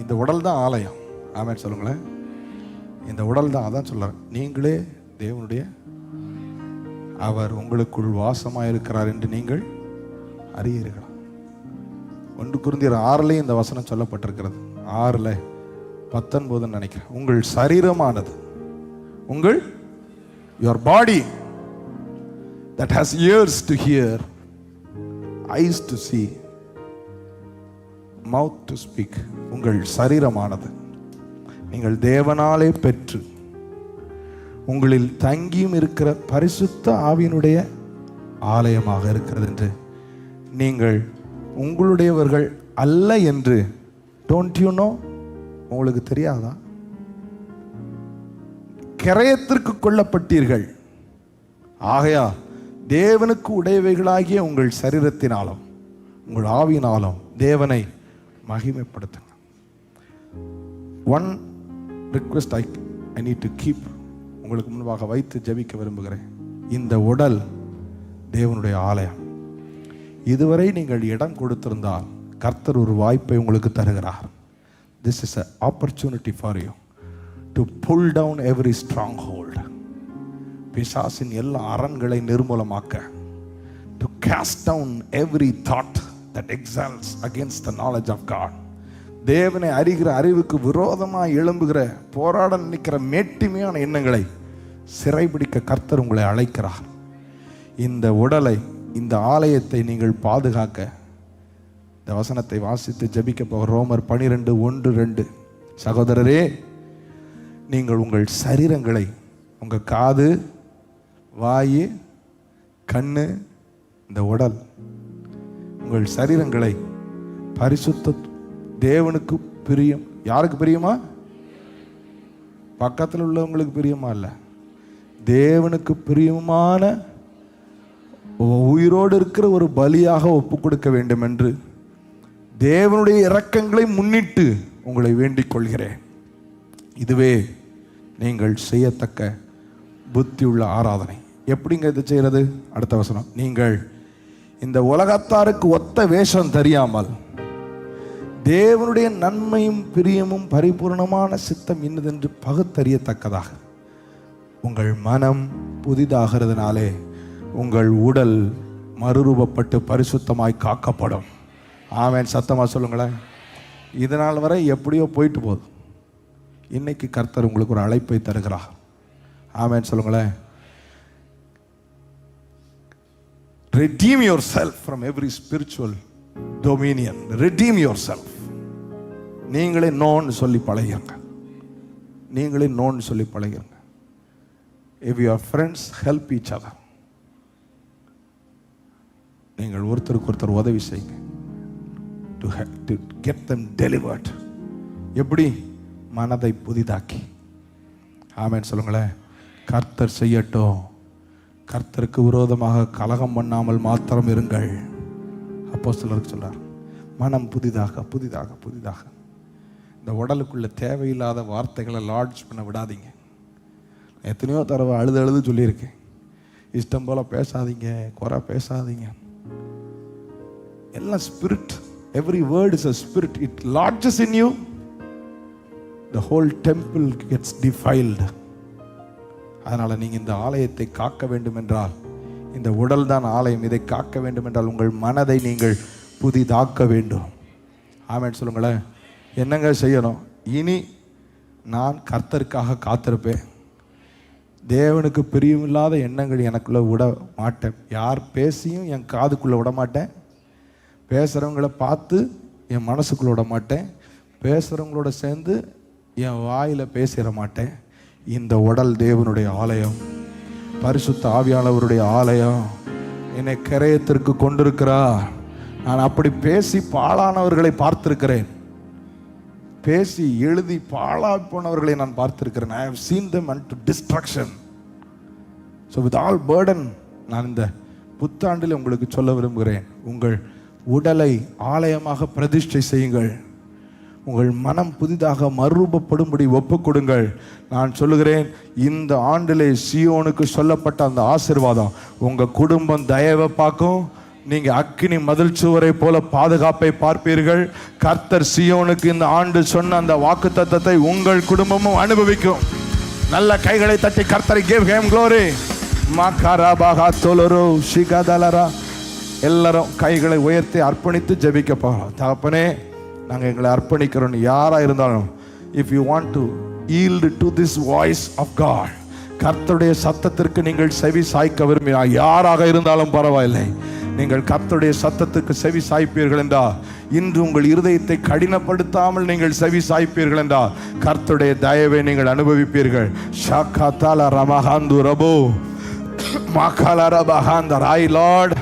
இந்த உடல் தான் ஆலயம். ஆமென் சொல்லுங்களேன். இந்த உடல் தான், அதான் சொல்றேன், நீங்களே தேவனுடைய, அவர் உங்களுக்குள் வாசமாக இருக்கிறார் என்று நீங்கள் அறியீர்களா? 1 கொரிந்தியர் 6 இந்த வசனம் சொல்லப்பட்டிருக்கிறது. 6:19 நினைக்கிறேன். உங்கள் சரீரமானது, உங்கள் your body that has ears to hear, eyes to see, mouth to speak. உங்கள் சரீரமானது நீங்கள் தேவனாலே பெற்று உங்களில் தங்கியும் இருக்கிற பரிசுத்த ஆவியினுடைய ஆலயமாக இருக்கிறது என்று நீங்கள் உங்களுடையவர்கள் அல்ல என்று டோன்ட் யூ நோ? உங்களுக்கு தெரியாதா? கிரயத்திற்கு கொள்ளப்பட்டீர்கள். ஆகையா தேவனுக்கு உடையவைகளாகிய உங்கள் சரீரத்தினாலும் உங்கள் ஆவியினாலும் தேவனை மகிமைப்படுத்துங்க. One request I need to keep உங்களுக்கு முன்பாக வைத்து ஜெபிக்க விரும்புகிறேன். இந்த உடல் தேவனுடைய ஆலயம். இதுவரை நீங்கள் இடம் கொடுத்திருந்தால் கர்த்தர் ஒரு வாய்ப்பை உங்களுக்கு தருகிறார். This is an opportunity for you to pull down every stronghold. பிசாசின் எல்லா அரண்களை நிர்மூலமாக்க, to cast down every thought that exalts against the knowledge of God. தேவனை அறிகிற அறிவுக்கு விரோதமாக எழும்புகிற போராட நினைக்கிற மேட்டிமையான எண்ணங்களை சிறைபிடிக்க கர்த்தர் உங்களை அழைக்கிறார். இந்த உடலை, இந்த ஆலயத்தை நீங்கள் பாதுகாக்க இந்த வசனத்தை வாசித்து ஜெபிக்க போக. ரோமர் 12:1-2. சகோதரரே, நீங்கள் உங்கள் சரீரங்களை, உங்கள் காது, வாய், கண்ணு, இந்த உடல், உங்கள் சரீரங்களை பரிசுத்த தேவனுக்கு பிரியம். யாருக்கு பிரியமா? பக்கத்தில் உள்ளவங்களுக்கு பிரியமா இல்லை, தேவனுக்கு பிரியமான உயிரோடு இருக்கிற ஒரு பலியாக ஒப்பு கொடுக்க வேண்டும் என்று தேவனுடைய இரக்கங்களை முன்னிட்டு உங்களை வேண்டிக் கொள்கிறேன். இதுவே நீங்கள் செய்யத்தக்க புத்தியுள்ள ஆராதனை. எப்படிங்க இது செய்யறது? அடுத்த வசனம். நீங்கள் இந்த உலகத்தாருக்கு ஒத்த வேஷம் தெரியாமல் தேவனுடைய நன்மையும் பிரியமும் பரிபூர்ணமான சித்தம் இன்னதென்று பகுத்தறியத்தக்கதாக உங்கள் மனம் புதிதாகிறதுனாலே உங்கள் உடல் மறுரூபப்பட்டு பரிசுத்தமாய் காக்கப்படும். ஆமென். சத்தமா சொல்லுங்களேன். இதனால் வரை எப்படியோ போயிட்டு போதும். இன்னைக்கு கர்த்தர் உங்களுக்கு ஒரு அழைப்பை தருகிறார். ஆமென் சொல்லுங்களேன். Redeem yourself from every spiritual dominion. Redeem yourself. நீங்களே நோன்னு சொல்லி பழகிருங்க. நீங்களே நோன்னு சொல்லி பழகிருங்க. If your friends help each other, நீங்கள் ஒருத்தருக்கு ஒருத்தர் உதவி செய்யுங்க. To get them delivered. எப்படி? மனதை புதிதாக்கி. ஆமென் சொல்லுங்களேன். கர்த்தர் செய்யட்டும். கர்த்தருக்கு விரோதமாக கலகம் பண்ணாமல் மாத்திரம் இருங்கள். அப்போஸ்தலருக்கு சொல்றார், மனம் புதிதாக புதிதாக புதிதாக. இந்த உடலுக்குள்ள தேவையில்லாத வார்த்தைகளை லாட்ஜ் பண்ண விடாதீங்க. எத்தனையோ தடவை அழுது சொல்லியிருக்கேன், இஷ்டம் போல பேசாதீங்க, குறை பேசாதீங்க. எல்லாம் spirit. Every word is a spirit. It lodges in you. The whole temple gets defiled. அதனால நீங்க இந்த ஆலயத்தை காக்க வேண்டும் என்றால், இந்த உடல் தான் ஆலயம், இதை காக்க வேண்டும் என்றால் உங்கள் மனதை நீங்கள் புதிதாக்க வேண்டும். ஆமென் சொல்லுங்களேன். என்னங்க செய்யணும்? இனி நான் கர்த்தருக்காக காத்திருப்பேன். தேவனுக்கு பிரியமில்லாத எண்ணங்கள் எனக்குள்ள விட மாட்டேன். யார் பேசியும் என் காதுக்குள்ள விட மாட்டேன். பேசுகிறவங்கள பார்த்து என் மனசுக்குள்ள விட மாட்டேன். பேசுகிறவங்களோட சேர்ந்து என் வாயில் பேசிட மாட்டேன். இந்த உடல் தேவனுடைய ஆலயம், பரிசுத்த ஆவியானவருடைய ஆலயம். என்னை கிரயத்திற்கு கொண்டிருக்கிறார். நான் அப்படி பேசி பாழானவர்களை பார்த்திருக்கிறேன். பேசி எழுதி பாழா போனவர்களை நான் பார்த்திருக்கிறேன். I have seen them unto destruction. So with all burden, நான் இந்த புத்தாண்டில் உங்களுக்கு சொல்ல விரும்புகிறேன், உங்கள் உடலை ஆலயமாக பிரதிஷ்டை செய்யுங்கள். உங்கள் மனம் புதிதாக மறுரூபப்படும்படி ஒப்பு கொடுங்கள். நான் சொல்லுகிறேன், இந்த ஆண்டிலே சியோனுக்கு சொல்லப்பட்ட அந்த ஆசீர்வாதம் உங்க குடும்பம் தயவை பார்க்கும். நீங்க அக்கினி மதில் சுவரை போல பாதுகாப்பை பார்ப்பீர்கள். கர்த்தர் சியோனுக்கு இந்த ஆண்டு சொன்ன அந்த வாக்குத்தத்தத்தை உங்கள் குடும்பமும் அனுபவிக்கும். நல்ல கைகளை தட்டி கர்த்தரை give him glory. மகரபஹ தொலரு ஷிகதலரா. எல்லாரும் கைகளை உயர்த்தி அர்ப்பணித்து ஜெபிக்க போகிறோம். தகப்பனே, நாங்கள் எங்களை அர்ப்பணிக்கிறோம். யாரா இருந்தாலும், if you want to yield to this voice of God, கர்த்தருடைய சத்தத்திற்கு நீங்கள் செவி சாய்க்க விரும்பினால், யாராக இருந்தாலும் பரவாயில்லை, நீங்கள் கர்த்தருடைய சத்தத்துக்கு செவி சாய்ப்பீர்கள் என்றால், இன்று உங்கள் இருதயத்தை கடினப்படுத்தாமல் நீங்கள் செவி சாய்ப்பீர்கள் என்றால், கர்த்தருடைய தயவை நீங்கள் அனுபவிப்பீர்கள். ஷாகாதால ரமஹாந்து ரபோ மகால ரபஹாந்தர். ஐ Lord,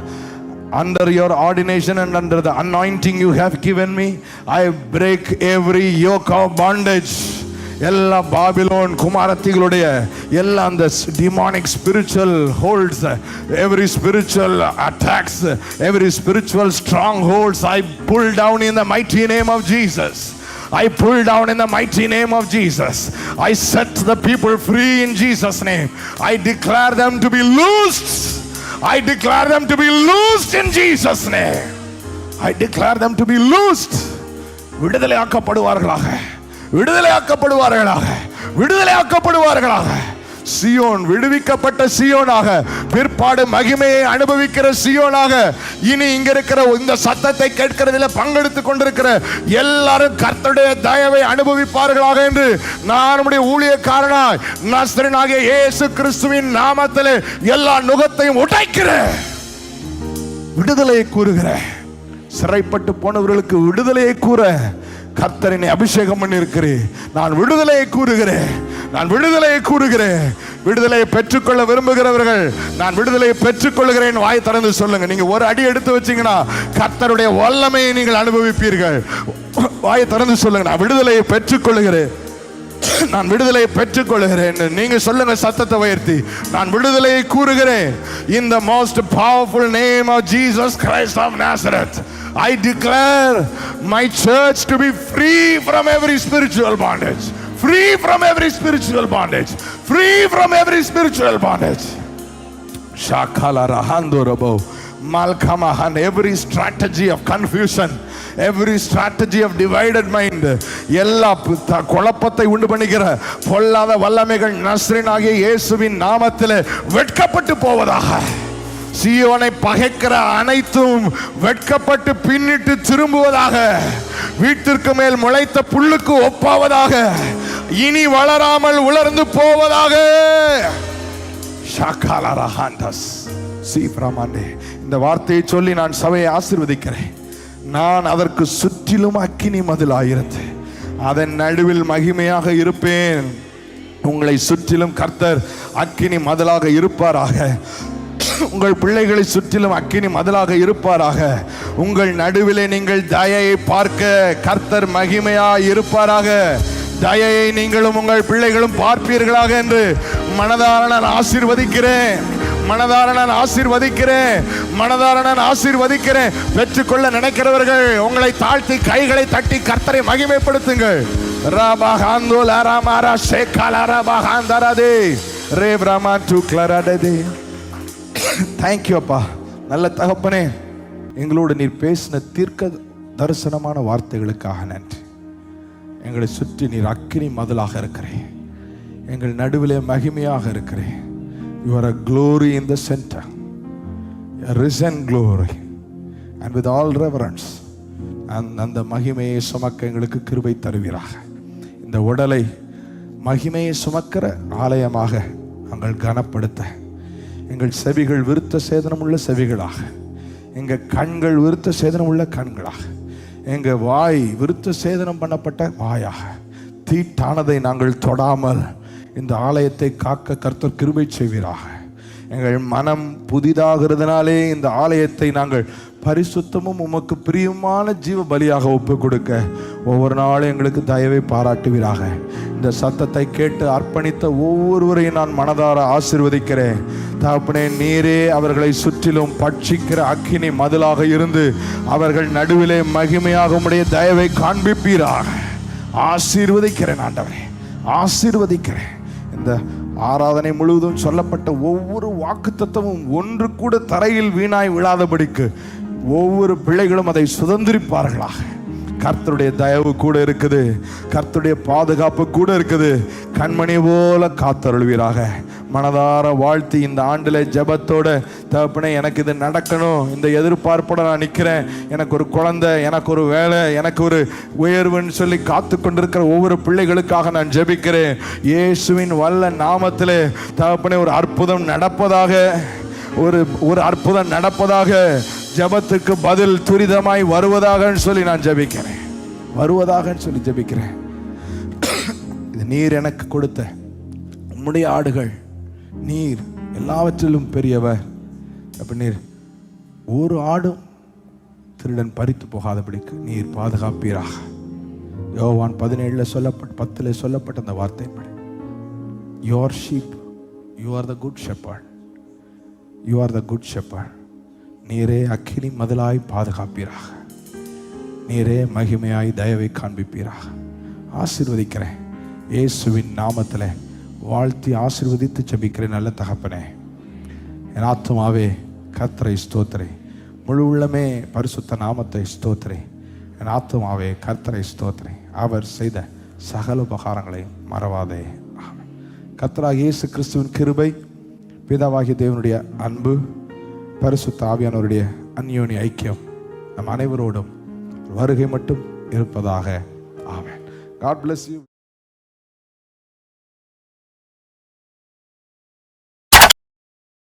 under your ordination and under the anointing you have given me, I break every yoke of bondage. எல்லா பாபிலோன் குமாரத்திகளுடைய எல்லா அந்த demonic spiritual holds, every spiritual attacks, every spiritual strongholds, I pull down in the mighty name of Jesus. I pull down in the mighty name of Jesus. I set the people free in Jesus' name. I declare them to be loosed. I declare them to be loosed in Jesus' name. I declare them to be loosed. விடுதலை ஆக்கப்படுவார்களாக, விடுதலை ஆக்கப்படுவார்களாக, விடுதலை ஆக்கப்படுவார்களாக. Zion விடுவிக்கப்பட்ட சியோனாக, பிற்பாடு மகிமையை அனுபவிக்கிற சியோனாக, இனி இங்க இருக்கிற இந்த சத்தத்தை கேட்கிறதில் பங்கெடுத்துக் கொண்டிருக்கிற எல்லாரும் கர்த்தருடைய தயவை அனுபவிப்பார்களாக என்று நான் நம்முடைய ஊழியக்காரனாய் நசரேயனாகிய இயேசு கிறிஸ்துவின் நாமத்திலே எல்லா நுகத்தையும் உடைக்கிறேன். விடுதலையை கூறுகிறேன். சிறைப்பட்டு போனவர்களுக்கு விடுதலையை கூற கர்த்தரினை அபிஷேகம் பண்ணி இருக்கிறேன். நான் விடுதலையை கூறுகிறேன். நான் விடுதலையை கூறுகிறேன். விடுதலையை பெற்றுக்கொள்ள விரும்புகிறவர்கள் நான் விடுதலையை பெற்றுக்கொள்கிறேன் வாய் திறந்து சொல்லுங்க. நீங்க ஒரு அடி எடுத்து வச்சீங்கன்னா கர்த்தருடைய வல்லமையை நீங்கள் அனுபவிப்பீர்கள். வாய் திறந்து சொல்லுங்க. நான் விடுதலையை பெற்றுக்கொள்கிறேன். நான் விடுதலையை பெற்றுக்கொள்கிறேன். நீங்க சொல்லுங்க சத்தத்தை உயர்த்தி. நான் விடுதலையை கூறுகிறேன். In the most powerful name of Jesus Christ of Nazareth, I declare my church to be free from every spiritual bondage. Free from every spiritual bondage. Free from every spiritual bondage. Shakala rahando rabo. Malkamahan, every strategy of confusion, every strategy of divided mind, எல்லா குழப்பத்தை உண்டு பண்ணுகிற பொல்லாத வல்லமைகள் நசரேயனாகிய இயேசுவின் நாமத்திலே வெட்கப்பட்டு போவதாக. சீயோனை பகைக்கிற அனைத்தும் வெட்கப்பட்டு பின்னிட்டு திரும்புவதாக. வீட்டிற்கு மேல் முளைத்த புல்லுக்கு ஒப்பாவதாக. இனி வளராமல் உலர்ந்து போவதாக. இந்த வார்த்தையை சொல்லி நான் சபையை ஆசீர்வதிக்கிறேன். நான் அதற்கு சுற்றிலும் அக்கினி மதிலாயிருந்து அதன் நடுவில் மகிமையாக இருப்பேன். உங்களை சுற்றிலும் கர்த்தர் அக்கினி மதிலாக இருப்பாராக. உங்கள் பிள்ளைகளை சுற்றிலும் அக்கினி மதிலாக இருப்பாராக. உங்கள் நடுவிலே நீங்கள் தயையை பார்க்க கர்த்தர் மகிமையாய் இருப்பாராக. தயையை நீங்களும் உங்கள் பிள்ளைகளும் பார்ப்பீர்களாக என்று மனதார நான் ஆசீர்வதிக்கிறேன். மனதார நான் ஆசீர்வதிக்கிறேன். மனதார நான் ஆசீர்வதிக்கிறேன். பெற்றுக்கொள்ள நினைக்கிறவர்கள் உங்களை தாழ்த்தி கைகளை தட்டி கர்த்தரை மகிமைப்படுத்துங்கள். ராபாகாந்தோல ராமாரா ஷேகாலா ராபாகாந்தரதே ரேப்ராமா டு கிளரடதே. தேங்க் யூ அப்பா. நல்ல தகப்பனே, எங்களோடு நீர் பேசின தீர்க்க தரிசனமான வார்த்தைகளுக்காக நன்றி. எங்களை சுற்றி நீர் அக்கினி மதிலாக இருக்கிறேன். எங்கள் நடுவிலே மகிமையாக இருக்கிறேன். You are a glory in the center, a risen glory, and with all reverence. அந்த மகிமையை சுமக்க எங்களுக்கு கிருபை தருவீராக. இந்த உடலை மகிமையை சுமக்கிற ஆலயமாக நாங்கள் கனப்படுத்த, எங்கள் செவிகள் விருத்த சேதனமுள்ள செவிகளாக, எங்கள் கண்கள் விருத்த சேதனமுள்ள கண்களாக, எங்கள் வாய் விருத்த சேதனம் பண்ணப்பட்ட வாயாக, தீட்டானதை நாங்கள் தொடாமல் இந்த ஆலயத்தை காக்க கர்த்தர் கிருபை செய்வீராக. எங்கள் மனம் புதிதாகிறதுனாலே இந்த ஆலயத்தை நாங்கள் பரிசுத்தமும் உமக்கு பிரியமான ஜீவ பலியாக ஒப்பு கொடுக்க ஒவ்வொரு நாளும் எங்களுக்கு தயவை பாராட்டுவீராக. இந்த சத்தத்தை கேட்டு அர்ப்பணித்த ஒவ்வொருவரையும் நான் மனதார ஆசீர்வதிக்கிறேன். தகப்பனே, நீரே அவர்களை சுற்றிலும் பட்சிக்கிற அக்கினி மதிலாக இருந்து அவர்கள் நடுவிலே மகிமையாக உம்முடைய தயவை காண்பிப்பீராக. ஆசீர்வதிக்கிறேன் ஆண்டவரே, ஆசீர்வதிக்கிறேன். இந்த ஆராதனை முழுவதும் சொல்லப்பட்ட ஒவ்வொரு வாக்குத்தத்தமும் ஒன்று கூட தரையில் வீணாய் விழாதபடிக்கு ஒவ்வொரு பிள்ளைகளும் அதை சுதந்திரிப்பார்களாக. கர்த்தருடைய தயவு கூட இருக்குது. கர்த்தருடைய பாதுகாப்பு கூட இருக்குது. கண்மணி போல காத்தருள்வீராக. மனதார வாழ்த்தி இந்த ஆண்டில் ஜெபத்தோட, தகப்பனே எனக்கு இது நடக்கணும், இந்த எதிர்பார்ப்போட நான் நிற்கிறேன், எனக்கு ஒரு குழந்தை, எனக்கு ஒரு வேலை, எனக்கு ஒரு உயர்வுன்னு சொல்லி காத்து கொண்டிருக்கிற ஒவ்வொரு பிள்ளைகளுக்காக நான் ஜெபிக்கிறேன். இயேசுவின் வல்ல நாமத்திலே தகப்பனே ஒரு அற்புதம் நடப்பதாக, ஒரு அற்புதம் நடப்பதாக, ஜெபத்துக்கு பதில் துரிதமாய் வருவதாக சொல்லி நான் ஜெபிக்கிறேன். வருவதாக சொல்லி ஜெபிக்கிறேன். இது நீர் எனக்கு கொடுத்த உம்முடைய ஆடுகள். நீர் எல்லாவற்றிலும் பெரியவர். அப்ப நீர் ஒரு ஆடும் திருடன் பறித்து போகாதபடிக்கு நீர் பாதுகாப்பீராக. யோவான் 17 சொல்லப்பட்ட 10 சொல்லப்பட்ட அந்த வார்த்தை படி, your sheep, you are the good shepherd, you are the good shepherd. நீரே அக்கினி மதிலாய் பாதுகாப்பீராக. நீரே மகிமையாய் தயவை காண்பிப்பீராக. ஆசீர்வதிக்கிறேன் இயேசுவின் நாமத்தில் வாழ்த்தி ஆசீர்வதித்து ஜெபிக்கிறேன். நல்ல தகப்பனே, என் ஆத்துமாவே கர்த்தரை ஸ்தோத்திரே, முழு உள்ளமே பரிசுத்த நாமத்தை ஸ்தோத்திரே. என் ஆத்துமாவே கர்த்தரை ஸ்தோத்திரே, அவர் செய்த சகல உபகாரங்களை மறவாதே. கர்த்தராகிய இயேசு கிறிஸ்துவின் கிருபை, பிதாவாகிய தேவனுடைய அன்பு, பரிசுத்த ஆவியானவருடைய அந்யோன்ய ஐக்கியம் நம் அனைவரோடும் வருகை மட்டும் இருப்பதாக. ஆமென். God bless you.